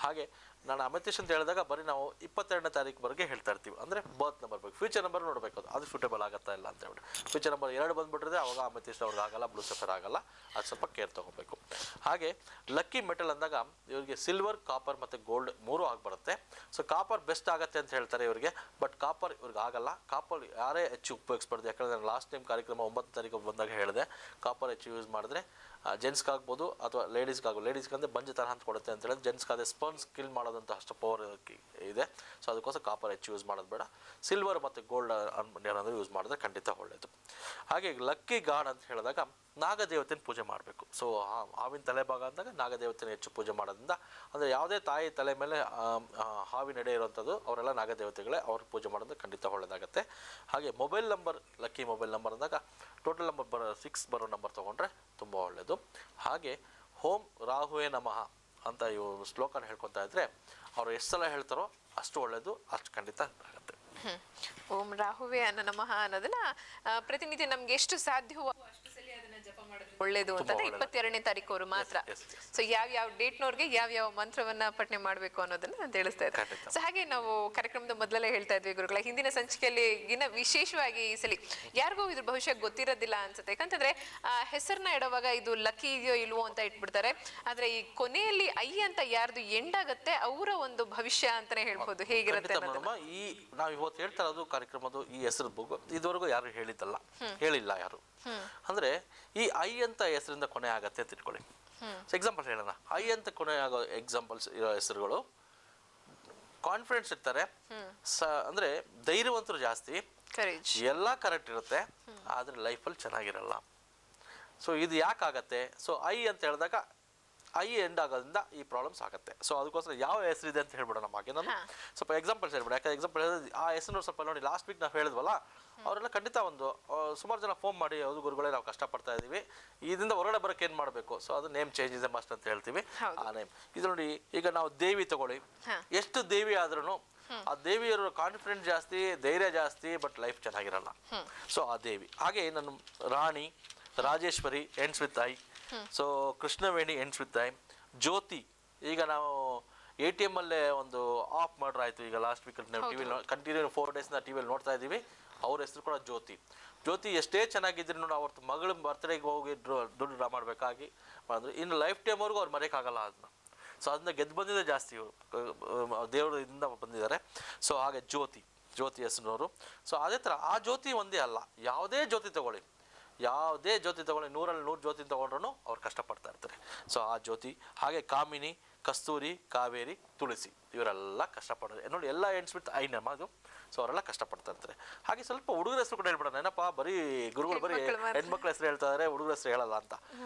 ಹಾಗೆ ನಾನು ಅಮೆತಿಸ್ಟ್ ಅಂತ ಹೇಳಿದಾಗ ಬರೀ ನಾವು 22ನೇ ತಾರೀಕುವರೆಗೆ ಹೇಳ್ತಾ ಇರ್ತೀವಿ. ಅಂದರೆ ಬರ್ತ್ ನಂಬರ್ ಬೇಕು, ಫ್ಯೂಚರ್ ನಂಬರ್ ನೋಡಬೇಕು, ಅದು ಸೂಟೇಬಲ್ ಆಗುತ್ತಾ ಇಲ್ಲ ಅಂತ ಹೇಳ್ಬಿಟ್ಟು. ಫ್ಯೂಚರ್ ನಂಬರ್ 2 ಬಂದುಬಿಟ್ರೆ ಅವಾಗ ಅಮೆತಿಸ್ಟ್ ಅವ್ರಿಗೆ ಆಗಲ್ಲ, ಬ್ಲೂ ಸಫರ್ ಆಗಲ್ಲ. ಅದು ಸ್ವಲ್ಪ ಕೇರ್ ತೊಗೋಬೇಕು. ಹಾಗೆ ಲಕ್ಕಿ ಮೆಟಲ್ ಅಂದಾಗ ಇವರಿಗೆ ಸಿಲ್ವರ್, ಕಾಪರ್ ಮತ್ತು ಗೋಲ್ಡ್ 3 ಆಗಿಬರುತ್ತೆ. ಸೊ ಕಾಪರ್ ಬೆಸ್ಟ್ ಆಗುತ್ತೆ ಅಂತ ಹೇಳ್ತಾರೆ ಇವರಿಗೆ, ಬಟ್ ಕಾಪರ್ ಇವ್ರಿಗೆ ಆಗಲ್ಲ. ಕಾಪರ್ ಯಾರೇ ಹೆಚ್ಚು ಉಪಯೋಗಿಸ್ಬಾರ್ದು. ಯಾಕಂದರೆ ನಾನು ಲಾಸ್ಟ್ ಟೈಮ್ ಕಾರ್ಯಕ್ರಮ 9ನೇ ತಾರೀಕು ಬಂದಾಗ ಹೇಳಿದೆ, ಕಾಪರ್ ಹೆಚ್ಚು ಯೂಸ್ ಮಾಡಿದ್ರೆ ಜೆಂಟ್ಸ್ಗಾಗ್ಬೋದು ಅಥವಾ ಲೇಡೀಸ್ಗಾಗ್ಬೋದು. ಲೇಡೀಸ್ಗಂದರೆ ಬಂಜು ಥರ ಅಂತ ಕೊಡುತ್ತೆ ಅಂತ ಹೇಳಿದ್ರೆ, ಜೆಂಟ್ಸ್ಗಾದರೆ ಸ್ಪರ್ಮ್ಸ್ ಕಿಲ್ ಮಾಡೋದಂತ ಅಷ್ಟು ಪವರ್ ಇದೆ. ಸೊ ಅದಕ್ಕೋಸ್ಕರ ಕಾಪರ್ ಹೆಚ್ಚು ಯೂಸ್ ಮಾಡೋದು ಬೇಡ. ಸಿಲ್ವರ್ ಮತ್ತು ಗೋಲ್ಡ್ ಏನಾದರೂ ಯೂಸ್ ಮಾಡಿದ್ರೆ ಖಂಡಿತ ಒಳ್ಳೆಯದು. ಹಾಗೆ ಲಕ್ಕಿ ಗಾಡ್ ಅಂತ ಹೇಳಿದಾಗ ನಾಗದೇವತೆನ ಪೂಜೆ ಮಾಡಬೇಕು. ಸೊ ಹಾವಿನ ತಲೆ ಭಾಗ ಅಂದಾಗ ನಾಗದೇವತೆನ ಹೆಚ್ಚು ಪೂಜೆ ಮಾಡೋದ್ರಿಂದ, ಅಂದರೆ ಯಾವುದೇ ತಾಯಿ ತಲೆ ಮೇಲೆ ಹಾವಿನ ಎಡೆ ಇರುವಂಥದ್ದು ಅವರೆಲ್ಲ ನಾಗದೇವತೆಗಳೇ, ಅವ್ರ ಪೂಜೆ ಮಾಡೋದು ಖಂಡಿತ ಒಳ್ಳೆಯದಾಗುತ್ತೆ. ಹಾಗೆ mobile number, lucky mobile number ಅಂದಾಗ ಟೋಟಲ್ ನಂಬರ್ 6 ಬರೋ ನಂಬರ್ ತೊಗೊಂಡ್ರೆ ತುಂಬ ಒಳ್ಳೆಯದು. ಹಾಗೆ ಓಂ ರಾಹುವೇ ನಮಃ ಅಂತ ಇವು ಶ್ಲೋಕನ ಹೇಳ್ಕೊತಾ ಇದ್ರೆ, ಅವ್ರು ಎಷ್ಟು ಸಲ ಹೇಳ್ತಾರೋ ಅಷ್ಟು ಒಳ್ಳೆಯದು, ಅಷ್ಟು ಖಂಡಿತ ಆಗುತ್ತೆ. ಓಂ ರಾಹುವೇ ನಮಃ ಅನ್ನೋದನ್ನ ಪ್ರತಿನಿತ್ಯ ನಮ್ಗೆ ಎಷ್ಟು ಸಾಧ್ಯವೋ ಅಷ್ಟು ಸಲ ಅದನ್ನ ಜಪ ಮಾಡೋದು ಒಳ್ಳೇದು ಅಂತಂದ್ರೆ 22ನೇ ತಾರೀಕು ಅವರು ಮಾತ್ರ. ಸೊ ಯಾವ ಡೇಟ್ನವ್ರಿಗೆ ಯಾವ ಮಂತ್ರವನ್ನ ಪಠನೆ ಮಾಡ್ಬೇಕು ಅನ್ನೋದನ್ನ ತಿಳಿಸ್ತಾ ಇದ್ದಾರೆ. ಸೊ ಹಾಗೆ ನಾವು ಕಾರ್ಯಕ್ರಮದ ಮೊದಲೇ ಹೇಳ್ತಾ ಇದ್ವಿ ಗುರುಗಳ, ಹಿಂದಿನ ಸಂಚಿಕೆಯಲ್ಲಿ ವಿಶೇಷವಾಗಿ ಈ ಸಲ ಯಾರಿಗೂ ಇದ್ರ ಬಹುಶಃ ಗೊತ್ತಿರೋದಿಲ್ಲ ಅನ್ಸುತ್ತೆ. ಯಾಕಂತಂದ್ರೆ ಹೆಸರನ್ನ ಇಡುವಾಗ ಇದು ಲಕ್ಕಿ ಇದೆಯೋ ಇಲ್ವೋ ಅಂತ ಇಟ್ಬಿಡ್ತಾರೆ. ಆದ್ರೆ ಈ ಕೊನೆಯಲ್ಲಿ ಐ ಅಂತ ಯಾರ್ದು ಎಂಡ್ ಆಗತ್ತೆ ಅವರ ಒಂದು ಭವಿಷ್ಯ ಅಂತಾನೆ ಹೇಳ್ಬೋದು. ಹೇಗಿರುತ್ತೆ ಈ ನಾವು ಇವತ್ತು ಹೇಳ್ತಾ ಇರೋದು ಕಾರ್ಯಕ್ರಮದ ಈ ಹೆಸರು ಇದುವರೆಗೂ ಯಾರು ಹೇಳಿಲ್ಲ ಯಾರು. ಅಂದ್ರೆ ಈ ಐ ಅಂತ ಹೆಸರಿಂದ ಕೊನೆ ಆಗತ್ತೆ ಅಂತ ಇಟ್ಕೊಳ್ಳಿ. ಎಕ್ಸಾಂಪಲ್ ಹೇಳೋಣ, ಐ ಅಂತ ಕೊನೆ ಆಗೋ ಎಕ್ಸಾಂಪಲ್ಸ್ ಇರೋ ಹೆಸರುಗಳು ಕಾನ್ಫಿಡೆನ್ಸ್ ಇರ್ತಾರೆ, ಅಂದ್ರೆ ಧೈರ್ಯವಂತರು ಜಾಸ್ತಿ, ಎಲ್ಲ ಕರೆಕ್ಟ್ ಇರುತ್ತೆ, ಆದ್ರೆ ಲೈಫಲ್ಲಿ ಚೆನ್ನಾಗಿರಲ್ಲ. ಸೊ ಇದು ಯಾಕಾಗತ್ತೆ? ಸೊ ಐ ಅಂತ ಹೇಳಿದಾಗ ಐ ಎಂಡ್ ಆಗೋದ್ರಿಂದ ಈ ಪ್ರಾಬ್ಲಮ್ಸ್ ಆಗುತ್ತೆ. ಸೊ ಅದಕ್ಕೋಸ್ಕರ ಯಾವ ಹೆಸರಿದೆ ಅಂತ ಹೇಳ್ಬಿಡೋಣ ನಮಗೆ. ನಾನು ಸ್ವಲ್ಪ ಎಕ್ಸಾಂಪಲ್ಸ್ ಹೇಳ್ಬಿಡ. ಯಾಕಂದ್ರೆ ಎಕ್ಸಾಂಪಲ್ ಹೇಳಿದ್ರೆ ಆ ಹೆಸರು ಸ್ವಲ್ಪ ನೋಡಿ, ಲಾಸ್ಟ್ ವೀಕ್ ನಾವು ಹೇಳಿದ್ವಲ್ಲ, ಅವರೆಲ್ಲ ಖಂಡಿತ ಒಂದು ಸುಮಾರು ಜನ ಫೋನ್ ಮಾಡಿ ಹೌದು ಗುರುಗಳೇ ನಾವು ಕಷ್ಟಪಡ್ತಾ ಇದ್ದೀವಿ, ಇದರಿಂದ ಹೊರಗಡೆ ಬರೋಕ್ಕೆ ಏನು ಮಾಡಬೇಕು, ಸೊ ಅದು ನೇಮ್ ಚೇಂಜ್ ಇದೆ ಮಸ್ಟ್ ಅಂತ ಹೇಳ್ತೀವಿ. ಆ ನೇಮ್ ಇದು ನೋಡಿ, ಈಗ ನಾವು ದೇವಿ ತಗೊಳ್ಳಿ, ಎಷ್ಟು ದೇವಿ ಆದ್ರೂ ಆ ದೇವಿಯರು ಕಾನ್ಫಿಡೆನ್ಸ್ ಜಾಸ್ತಿ, ಧೈರ್ಯ ಜಾಸ್ತಿ, ಬಟ್ ಲೈಫ್ ಚೆನ್ನಾಗಿರಲ್ಲ. ಸೊ ಆ ದೇವಿ. ಹಾಗೆ ನಾನು Rani, Rajeshwari ends with I, so Krishnaveni ends with I, Jyothi. ಈಗ ನಾವು ATM ಅಲ್ಲೇ ಒಂದು ಆಫ್ ಮರ್ಡರ್ ಆಯಿತು ಈಗ ಲಾಸ್ಟ್ ವೀಕ್, ನಾವು ಟಿವಿ ಕಂಟಿನ್ಯೂ 4 days ಟಿವಿಯಲ್ಲಿ ನೋಡ್ತಾ ಇದ್ದೀವಿ. ಅವ್ರ ಹೆಸರು ಕೂಡ ಜ್ಯೋತಿ. ಜ್ಯೋತಿ ಎಷ್ಟೇ ಚೆನ್ನಾಗಿದ್ರು ಅವ್ರ ಮಗಳ ಬರ್ತ್ಡೇಗೆ ಹೋಗಿ ದುಡ್ಡು ಡ್ರಾ ಮಾಡಬೇಕಾಗಿ ಅಂದ್ರೆ ಇನ್ನು ಲೈಫ್ ಟೈಮ್ವರೆಗೂ ಅವ್ರು ಮರೆಯೋಕ್ಕಾಗಲ್ಲ ಅದನ್ನ. ಸೊ ಅದನ್ನ ಗೆದ್ದು ಬಂದಿದೆ ಜಾಸ್ತಿ, ದೇವರಿಂದ ಬಂದಿದ್ದಾರೆ. ಸೊ ಹಾಗೆ ಜ್ಯೋತಿ ಹೆಸರಿನವರು. ಸೊ ಅದೇ ಥರ ಆ ಜ್ಯೋತಿ ಒಂದೇ ಅಲ್ಲ, ಯಾವುದೇ ಜ್ಯೋತಿ ತಗೊಳ್ಳಿ, 100 ಜ್ಯೋತಿ ತಗೊಂಡ್ರು ಅವ್ರು ಕಷ್ಟಪಡ್ತಾ ಇರ್ತಾರೆ. ಸೊ ಆ ಜ್ಯೋತಿ. ಹಾಗೆ ಕಾಮಿನಿ, ಕಸ್ತೂರಿ, ಕಾವೇರಿ, ತುಳಸಿ, ಇವರೆಲ್ಲ ಕಷ್ಟಪಡೋದು ನೋಡಿ, ಎಲ್ಲ ಎಂಡ್ಸ್ ವಿತ್ ಐ ನೇಮ್ ಅದು. ಸೊ ಅವರೆಲ್ಲ ಕಷ್ಟಪಡ್ತಾ ಇರ್ತಾರೆ. ಹಾಗೆ ಸ್ವಲ್ಪ ಹುಡುಗರ ಹೆಸರು ಕೂಡ ಹೇಳ್ಬಿಡೋಣ. ಏನಪ್ಪ ಬರೀ ಗುರುಗಳು ಬರೀ ಹೆಣ್ಮಕ್ಳ ಹೆಸರು ಹೇಳ್ತಾ ಇದಾರೆ, ಹುಡುಗರ ಹೆಸರು ಹೇಳಲ್ಲ ಅಂತ.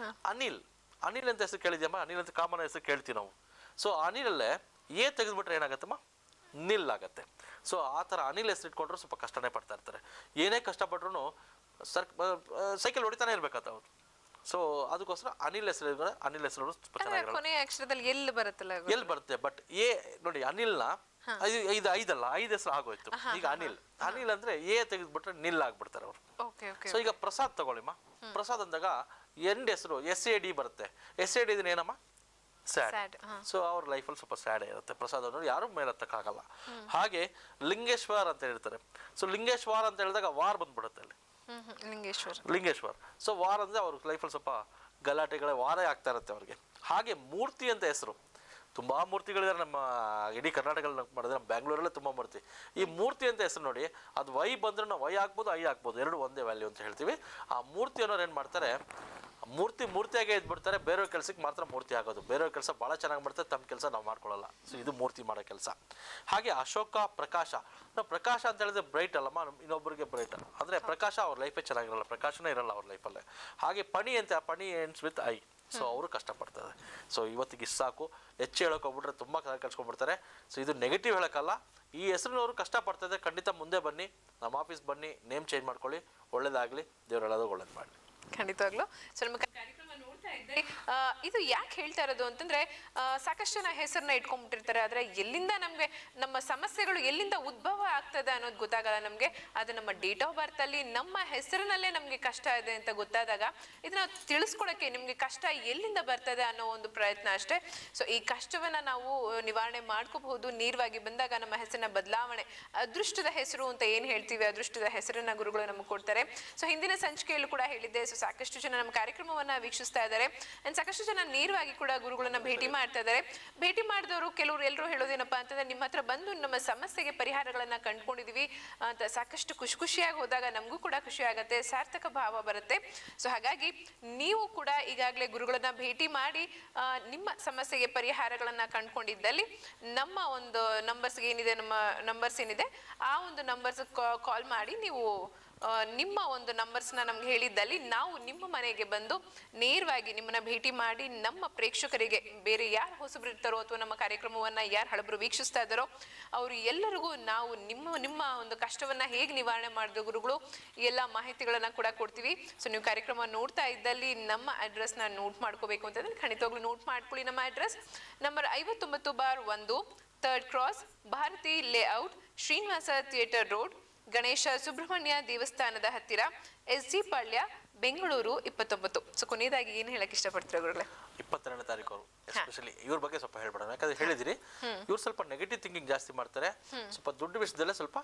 ಅನಿಲ್ ಅಂತ ಹೆಸರು ಕೇಳಿದ್ಯಮ್ಮ? ಅನಿಲ್ ಅಂತ ಕಾಮನ್ ಹೆಸರು ಕೇಳ್ತೀವಿ ನಾವು. ಸೊ ಅನಿಲಲ್ಲೇ ತೆಗೆದ್ಬಿಟ್ರೆ ಏನಾಗತ್ತಮ್ಮ? ನಿಲ್ ಆಗತ್ತೆ. ಸೊ ಆ ಥರ ಅನಿಲ್ ಹೆಸರು ಇಟ್ಕೊಂಡ್ರು ಸ್ವಲ್ಪ ಕಷ್ಟನೇ ಪಡ್ತಾ ಇರ್ತಾರೆ. ಏನೇ ಕಷ್ಟಪಟ್ರು ಸೈಕಲ್ ಹೊಡಿತಾನೆ ಇರ್ಬೇಕಂತ ಅವ್ರು. ಸೊ ಅದಕ್ಕೋಸ್ಕರ ಅನಿಲ್ ಹೆಸರು ಕೊನೆ ಅಕ್ಷರದಲ್ಲಿ ಎಲ್ಲಿ ಬರುತ್ತೆ. ಬಟ್ ನೋಡಿ, ಅನಿಲ್ನ ಇದು 5 ಹೆಸರು ಆಗೋಯ್ತು. ಈಗ ಅನಿಲ್ ಅಂದ್ರೆ ತೆಗೆದ್ಬಿಟ್ರೆ ನಿಲ್ ಆಗ್ಬಿಡ್ತಾರೆ ಅವರು. ಸೊ ಈಗ ಪ್ರಸಾದ್ ತಗೊಳ್ಳಿಮ್ಮ. ಪ್ರಸಾದ್ ಅಂದಾಗ ಎಂಡ್ ಹೆಸರು SAD ಬರುತ್ತೆ. SAD ಇದನ್ನ ಏನಮ್ಮ? ಸ್ಯಾಡ್. ಸೊ ಅವ್ರ ಲೈಫಲ್ಲಿ ಸ್ವಲ್ಪ ಸ್ಯಾಡ್ ಇರುತ್ತೆ. ಪ್ರಸಾದ್ ಅನ್ನೋರು ಯಾರು ಮೇಲೆತ್ತಕ್ಕಾಗಲ್ಲ. ಹಾಗೆ ಲಿಂಗೇಶ್ವರ್ ಅಂತ ಹೇಳ್ತಾರೆ. ಸೊ ಲಿಂಗೇಶ್ವರ ಅಂತ ಹೇಳಿದಾಗ ವಾರ್ ಬಂದ್ಬಿಡುತ್ತೆ ಅಲ್ಲಿ, ಲಿಂಗೇಶ್ವರ್. ಸೊ ವಾರ್ ಅಂದ್ರೆ ಅವ್ರ ಲೈಫಲ್ಲಿ ಸ್ವಲ್ಪ ಗಲಾಟೆಗಳ ವಾರ ಆಗ್ತಾ ಇರುತ್ತೆ ಅವ್ರಿಗೆ. ಹಾಗೆ ಮೂರ್ತಿ ಅಂತ ಹೆಸರು. ತುಂಬಾ ಮೂರ್ತಿಗಳಿದ್ದಾರೆ ನಮ್ಮ ಇಡೀ ಕರ್ನಾಟಕದಲ್ಲಿ ಮಾಡಿದ್ರೆ, ನಮ್ಮ ಬ್ಯಾಂಗ್ಳೂರಲ್ಲೇ ತುಂಬಾ ಮೂರ್ತಿ. ಈ ಮೂರ್ತಿ ಅಂತ ಹೆಸರು ನೋಡಿ, ಅದು ವೈ ಬಂದ್ರೆ ನಾವು ವೈ ಹಾಕ್ಬೋದು, ಐ ಹಾಕ್ಬೋದು, ಎರಡು ಒಂದೇ ವ್ಯಾಲ್ಯೂ ಅಂತ ಹೇಳ್ತೀವಿ. ಆ ಮೂರ್ತಿ ಅನ್ನೋರು ಏನ್ ಮಾಡ್ತಾರೆ, ಮೂರ್ತಿಯಾಗೆ ಇದ್ಬಿಡ್ತಾರೆ. ಬೇರೆಯವ್ರ ಕೆಲಸಕ್ಕೆ ಮಾತ್ರ ಮೂರ್ತಿ ಆಗೋದು. ಬೇರೆಯವ್ರ ಕೆಲಸ ಭಾಳ ಚೆನ್ನಾಗಿ ಮಾಡ್ತಾರೆ, ತಮ್ಮ ಕೆಲಸ ನಾವು ಮಾಡ್ಕೊಳ್ಳಲ್ಲ. ಸೊ ಇದು ಮೂರ್ತಿ ಮಾಡೋ ಕೆಲಸ. ಹಾಗೆ ಅಶೋಕ, ಪ್ರಕಾಶ. ನಾವು ಪ್ರಕಾಶ ಅಂತ ಹೇಳಿದ್ರೆ ಬ್ರೈಟ್ ಅಲ್ಲಮ್ಮ, ಇನ್ನೊಬ್ಬರಿಗೆ ಬ್ರೈಟ್ ಅಂದ್ರೆ ಪ್ರಕಾಶ ಅವ್ರ ಲೈಫೇ ಚೆನ್ನಾಗಿರಲ್ಲ, ಪ್ರಕಾಶನೇ ಇರಲ್ಲ ಅವ್ರ ಲೈಫಲ್ಲೇ. ಹಾಗೆ ಪಣಿ ಎಂಡ್ಸ್ ವಿತ್ ಐ. ಸೊ ಅವರು ಕಷ್ಟಪಡ್ತಾರೆ. ಸೊ ಇವತ್ತಿಗೆ ಇಷ್ಟು ಸಾಕು. ಹೆಚ್ಚು ಹೇಳಕ್ ಹೋಗ್ಬಿಟ್ರೆ ತುಂಬಾ ಕಳ್ಸ್ಕೊಂಡ್ಬಿಡ್ತಾರೆ. ಸೊ ಇದು ನೆಗೆಟಿವ್ ಹೇಳಕ್ಕಲ್ಲ. ಈ ಹೆಸರಿನವರು ಕಷ್ಟಪಡ್ತಾ ಇದ್ದಾರೆ. ಖಂಡಿತ ಮುಂದೆ ಬನ್ನಿ, ನಮ್ಮ ಆಫೀಸ್ ಬನ್ನಿ, ನೇಮ್ ಚೇಂಜ್ ಮಾಡ್ಕೊಳ್ಳಿ. ಒಳ್ಳೇದಾಗ್ಲಿ, ದೇವರೆಲ್ಲದೂ ಒಳ್ಳೇದು ಮಾಡಲಿ. ಖಂಡಿತವಾಗ್ಲು. ಸೊ ನಮ್ಮ ಕಾರ್ಯಕ್ರಮ ನೋಡ್ತಾ ಇದ್ದೆ, ಇದು ಯಾಕೆ ಹೇಳ್ತಾ ಇರೋದು ಅಂತಂದ್ರೆ, ಸಾಕಷ್ಟು ಜನ ಹೆಸರನ್ನ ಇಟ್ಕೊಂಡ್ಬಿಟ್ಟಿರ್ತಾರೆ. ಆದ್ರೆ ಎಲ್ಲಿಂದ ನಮ್ಗೆ ನಮ್ಮ ಸಮಸ್ಯೆಗಳು ಎಲ್ಲಿಂದ ಉದ್ಭವ ಆಗ್ತದೆ ಅನ್ನೋದು ಗೊತ್ತಾಗಲ್ಲ ನಮ್ಗೆ. ಅದು ನಮ್ಮ ಡೇಟ್ ಆಫ್ ಬರ್ತ್ ಅಲ್ಲಿ ನಮ್ಮ ಹೆಸರಿನಲ್ಲೇ ನಮ್ಗೆ ಕಷ್ಟ ಇದೆ ಅಂತ ಗೊತ್ತಾದಾಗ ಇದನ್ನ ತಿಳಿಸ್ಕೊಡಕ್ಕೆ ನಿಮ್ಗೆ ಕಷ್ಟ ಎಲ್ಲಿಂದ ಬರ್ತದೆ ಅನ್ನೋ ಒಂದು ಪ್ರಯತ್ನ ಅಷ್ಟೇ. ಸೊ ಈ ಕಷ್ಟವನ್ನ ನಾವು ನಿವಾರಣೆ ಮಾಡ್ಕೋಬಹುದು. ನೇರವಾಗಿ ಬಂದಾಗ ನಮ್ಮ ಹೆಸರಿನ ಬದಲಾವಣೆ, ಅದೃಷ್ಟದ ಹೆಸರು ಅಂತ ಏನ್ ಹೇಳ್ತೀವಿ, ಅದೃಷ್ಟದ ಹೆಸರನ್ನ ಗುರುಗಳು ನಮ್ಗೆ ಕೊಡ್ತಾರೆ. ಸೊ ಹಿಂದಿನ ಸಂಚಿಕೆಯಲ್ಲೂ ಕೂಡ ಹೇಳಿದ್ದೆ. ಸೊ ಸಾಕಷ್ಟು ಜನ ನಮ್ಮ ಕಾರ್ಯಕ್ರಮವನ್ನ ವೀಕ್ಷಿಸ್ತಾ ಇದ್ದಾರೆ. ಸಾಕಷ್ಟು ಜನ ನೇರವಾಗಿ ಕೂಡ ಗುರುಗಳನ್ನ ಭೇಟಿ ಮಾಡ್ತಾ ಇದ್ದಾರೆ. ಭೇಟಿ ಮಾಡಿದವರು ಕೆಲವರು ಎಲ್ಲರೂ ಹೇಳೋದೇನಪ್ಪಾ ಅಂತಂದ್ರೆ, ನಿಮ್ಮ ಹತ್ರ ಬಂದು ನಮ್ಮ ಸಮಸ್ಯೆಗೆ ಪರಿಹಾರಗಳನ್ನ ಕಂಡುಕೊಂಡಿದೀವಿ ಅಂತ ಸಾಕಷ್ಟು ಖುಷಿಯಾಗಿ ಹೋದಾಗ ನಮಗೂ ಕೂಡ ಖುಷಿ ಆಗುತ್ತೆ, ಸಾರ್ಥಕ ಭಾವ ಬರುತ್ತೆ. ಸೊ ಹಾಗಾಗಿ ನೀವು ಕೂಡ ಈಗಾಗಲೇ ಗುರುಗಳನ್ನ ಭೇಟಿ ಮಾಡಿ ನಿಮ್ಮ ಸಮಸ್ಯೆಗೆ ಪರಿಹಾರಗಳನ್ನ ಕಂಡುಕೊಂಡಿದ್ದಲ್ಲಿ ನಮ್ಮ ಒಂದು ನಂಬರ್ಸ್ಗೆ ಏನಿದೆ, ನಮ್ಮ ನಂಬರ್ಸ್ ಏನಿದೆ ಆ ಒಂದು ನಂಬರ್ಸ್ ಕಾಲ್ ಮಾಡಿ ನೀವು ನಿಮ್ಮ ಒಂದು ನಂಬರ್ಸ್ನ ನಮ್ಗೆ ಹೇಳಿದ್ದಲ್ಲಿ ನಾವು ನಿಮ್ಮ ಮನೆಗೆ ಬಂದು ನೇರವಾಗಿ ನಿಮ್ಮನ್ನ ಭೇಟಿ ಮಾಡಿ ನಮ್ಮ ಪ್ರೇಕ್ಷಕರಿಗೆ, ಬೇರೆ ಯಾರು ಹೊಸಬ್ರು ಇರ್ತಾರೋ ಅಥವಾ ನಮ್ಮ ಕಾರ್ಯಕ್ರಮವನ್ನ ಯಾರು ಹಳಬರು ವೀಕ್ಷಿಸ್ತಾ ಇದ್ದಾರೋ ಅವರು ಎಲ್ಲರಿಗೂ ನಾವು ನಿಮ್ಮ ಒಂದು ಕಷ್ಟವನ್ನ ಹೇಗೆ ನಿವಾರಣೆ ಮಾಡಿದ್ರು ಗುರುಗಳು ಎಲ್ಲ ಮಾಹಿತಿಗಳನ್ನ ಕೂಡ ಕೊಡ್ತೀವಿ. ಸೊ ನೀವು ಕಾರ್ಯಕ್ರಮ ನೋಡ್ತಾ ಇದ್ದಲ್ಲಿ ನಮ್ಮ ಅಡ್ರೆಸ್ನ ನೋಟ್ ಮಾಡ್ಕೋಬೇಕು ಅಂತಂದ್ರೆ ಖಂಡಿತವಾಗ್ಲೂ ನೋಟ್ ಮಾಡ್ಕೊಳ್ಳಿ. ನಮ್ಮ address number 59/1 3rd cross, Bharathi layout, Srinivasa theatre road, Ganesha Subramanya ದೇವಸ್ಥಾನದ ಹತ್ತಿರ, SG ಪಾಳ್ಯ, ಬೆಂಗಳೂರು 29. ಸೊ ಕೊನೆಯದಾಗಿ ಏನ್ ಹೇಳಕ್ ಇಷ್ಟಪಡ್ತೀರಾ ಗುರುಗಳೇ? 22ನೇ ತಾರೀಕು ಅವರು ಎಸ್ಪೆಷಲಿ ಇವ್ರ ಬಗ್ಗೆ ಸ್ವಲ್ಪ ಹೇಳ್ಬೇಡ. ಯಾಕಂದ್ರೆ ಹೇಳಿದಿರಿ, ಇವ್ರು ಸ್ವಲ್ಪ ನೆಗೆಟಿವ್ ಥಿಂಕಿಂಗ್ ಜಾಸ್ತಿ ಮಾಡ್ತಾರೆ. ಸ್ವಲ್ಪ ದುಡ್ಡು ವಿಷಯದಲ್ಲೇ ಸ್ವಲ್ಪ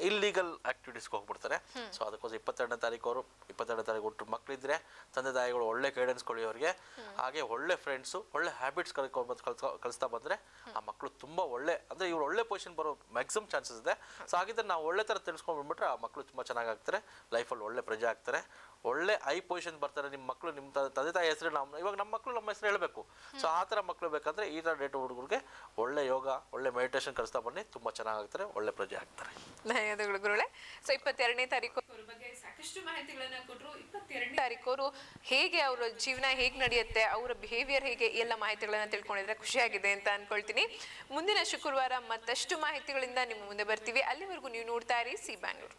ಇಲ್ಲೀಗಲ್ ಆಕ್ಟಿವಿಟೀಸ್ಗೆ ಹೋಗ್ಬಿಡ್ತಾರೆ. ಸೊ ಅದಕ್ಕೋಸ್ಕರ 22ನೇ ತಾರೀಕು ಅವರು 22ನೇ ತಾರೀಕು ಒಟ್ಟು ಮಕ್ಕಳಿದ್ರೆ ತಂದೆ ತಾಯಿಗಳು ಒಳ್ಳೆ ಗೈಡೆನ್ಸ್ ಕೊಡಿ ಅವ್ರಿಗೆ. ಹಾಗೆ ಒಳ್ಳೆ ಫ್ರೆಂಡ್ಸು, ಒಳ್ಳೆ ಹ್ಯಾಬಿಟ್ಸ್ ಕಲಿಸ್ತಾ ಬಂದರೆ ಆ ಮಕ್ಕಳು ತುಂಬ ಒಳ್ಳೆ, ಅಂದರೆ ಇವ್ರು ಒಳ್ಳೆ ಪೊಸಿಷನ್ ಬರೋ ಮ್ಯಾಕ್ಸಿಮಮ್ ಚಾನ್ಸಸ್ ಇದೆ. ಸೊ ಹಾಗಿದ್ರೆ ನಾವು ಒಳ್ಳೆ ಥರ ತಿಳಿಸ್ಕೊಂಡ್ಬಿಟ್ರೆ ಆ ಮಕ್ಕಳು ತುಂಬ ಚೆನ್ನಾಗಾಗ್ತಾರೆ, ಲೈಫಲ್ಲಿ ಒಳ್ಳೆ ಪ್ರಜೆ ಆಗ್ತಾರೆ, ಒಳ್ಳೆ ಐ ಪೊಸಿಷನ್ ಬರ್ತಾರೆ. ನಿಮ್ಮ ಮಕ್ಕಳು ನಿಮ್ಮ ತಂದೆ ತಾಯಿ ಹೆಸರು ಇವಾಗ ನಮ್ಮ ಮಕ್ಕಳು ನಮ್ಮ ಹೆಸರು ಹೇಳಬೇಕು. ಸೊ ಆ ಥರ ಮಕ್ಕಳು ಬೇಕಂದ್ರೆ ಈ ಥರ ಡೇಟ್ ಹುಡುಗರಿಗೆ ಒಳ್ಳೆ ಯೋಗ, ಒಳ್ಳೆ ಮೆಡಿಟೇಷನ್ ಕಲಿಸ್ತಾ ಬನ್ನಿ, ತುಂಬ ಚೆನ್ನಾಗಾಗ್ತಾರೆ, ಒಳ್ಳೆ ಪ್ರಜೆ ಆಗ್ತಾರೆ. ಧನ್ಯವಾದಗಳು ಗುರುಗಳೇ. ಸೊ 22ನೇ ತಾರೀಕು ಅವ್ರ ಬಗ್ಗೆ ಸಾಕಷ್ಟು ಮಾಹಿತಿಗಳನ್ನ ಕೊಟ್ಟರು. 22ನೇ ತಾರೀಕು ಅವರು ಹೇಗೆ ಅವರ ಜೀವನ ಹೇಗೆ ನಡೆಯುತ್ತೆ, ಅವರ ಬಿಹೇವಿಯರ್ ಹೇಗೆ, ಎಲ್ಲ ಮಾಹಿತಿಗಳನ್ನ ತಿಳ್ಕೊಂಡಿದ್ರೆ ಖುಷಿಯಾಗಿದೆ ಅಂತ ಅನ್ಕೊಳ್ತೀನಿ. ಮುಂದಿನ ಶುಕ್ರವಾರ ಮತ್ತಷ್ಟು ಮಾಹಿತಿಗಳಿಂದ ನಿಮ್ಮ ಮುಂದೆ ಬರ್ತೀವಿ. ಅಲ್ಲಿವರೆಗೂ ನೀವು ನೋಡ್ತಾ ಇರಿ ಸಿ ಬ್ಯಾಂಗ್ಳೂರ್.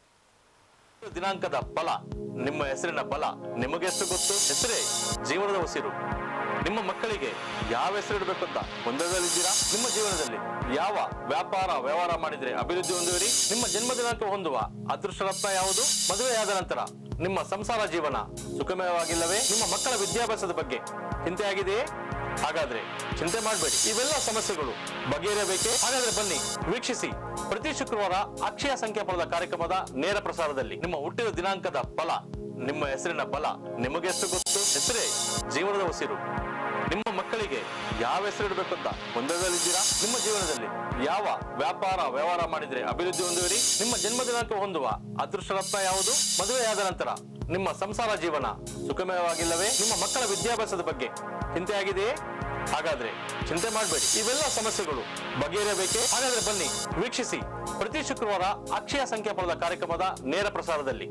ದಿನಾಂಕದ ಫಲ, ನಿಮ್ಮ ಹೆಸರಿನ ಬಲ ನಿಮಗೆಷ್ಟು ಗೊತ್ತು? ಹೆಸರೇ ಜೀವನದ ಉಸಿರು. ನಿಮ್ಮ ಮಕ್ಕಳಿಗೆ ಯಾವ ಹೆಸರು ಇಡಬೇಕು ಅಂತ ಗೊಂದಲದಲ್ಲಿದ್ದೀರಾ? ನಿಮ್ಮ ಜೀವನದಲ್ಲಿ ಯಾವ ವ್ಯಾಪಾರ ವ್ಯವಹಾರ ಮಾಡಿದ್ರೆ ಅಭಿವೃದ್ಧಿ ಹೊಂದುವಿರಿ? ನಿಮ್ಮ ಜನ್ಮ ದಿನಾಂಕ ಹೊಂದುವ ಅದೃಷ್ಟ ರತ್ನ ಯಾವುದು? ಮದುವೆಯಾದ ನಂತರ ನಿಮ್ಮ ಸಂಸಾರ ಜೀವನ ಸುಖಮಯವಾಗಿಲ್ಲವೇ? ನಿಮ್ಮ ಮಕ್ಕಳ ವಿದ್ಯಾಭ್ಯಾಸದ ಬಗ್ಗೆ ಚಿಂತೆ ಆಗಿದೆಯೇ? ಹಾಗಾದ್ರೆ ಚಿಂತೆ ಮಾಡಬೇಡಿ, ಇವೆಲ್ಲ ಸಮಸ್ಯೆಗಳು ಬಗೆಹರಿಯಬೇಕೆ? ಹಾಗಾದ್ರೆ ಬನ್ನಿ ವೀಕ್ಷಿಸಿ ಪ್ರತಿ ಶುಕ್ರವಾರ ಅಕ್ಷಯ ಸಂಖ್ಯಾ ಫಲದ ಕಾರ್ಯಕ್ರಮದ ನೇರ ಪ್ರಸಾರದಲ್ಲಿ. ನಿಮ್ಮ ಹುಟ್ಟಿದ ದಿನಾಂಕದ ಫಲ, ನಿಮ್ಮ ಹೆಸರಿನ ಬಲ ನಿಮಗೆಷ್ಟು ಗೊತ್ತು? ಹೆಸರೇ ಜೀವನದ ಉಸಿರು. ನಿಮ್ಮ ಮಕ್ಕಳಿಗೆ ಯಾವ ಹೆಸರು ಇಡಬೇಕು ಅಂತ ಗೊಂದಲದಲ್ಲಿದ್ದೀರಾ? ನಿಮ್ಮ ಜೀವನದಲ್ಲಿ ಯಾವ ವ್ಯಾಪಾರ ವ್ಯವಹಾರ ಮಾಡಿದ್ರೆ ಅಭಿವೃದ್ಧಿ ಹೊಂದುವಿರಿ? ನಿಮ್ಮ ಜನ್ಮ ದಿನಾಂಕ ಹೊಂದುವ ಅದೃಷ್ಟ ರತ್ನ ಯಾವುದು? ಮದುವೆಯಾದ ನಂತರ ನಿಮ್ಮ ಸಂಸಾರ ಜೀವನ ಸುಖಮಯವಾಗಿಲ್ಲವೇ? ನಿಮ್ಮ ಮಕ್ಕಳ ವಿದ್ಯಾಭ್ಯಾಸದ ಬಗ್ಗೆ ಚಿಂತೆ ಆಗಿದೆಯೇ? ಹಾಗಾದ್ರೆ ಚಿಂತೆ ಮಾಡಬೇಡಿ, ಇವೆಲ್ಲ ಸಮಸ್ಯೆಗಳು ಬಗೆಹರಿಯಬೇಕೆ? ಹಾಗಾದ್ರೆ ಬನ್ನಿ ವೀಕ್ಷಿಸಿ ಪ್ರತಿ ಶುಕ್ರವಾರ ಅಕ್ಷಯ ಸಂಖ್ಯಾ ಫಲದ ಕಾರ್ಯಕ್ರಮದ ನೇರ ಪ್ರಸಾರದಲ್ಲಿ.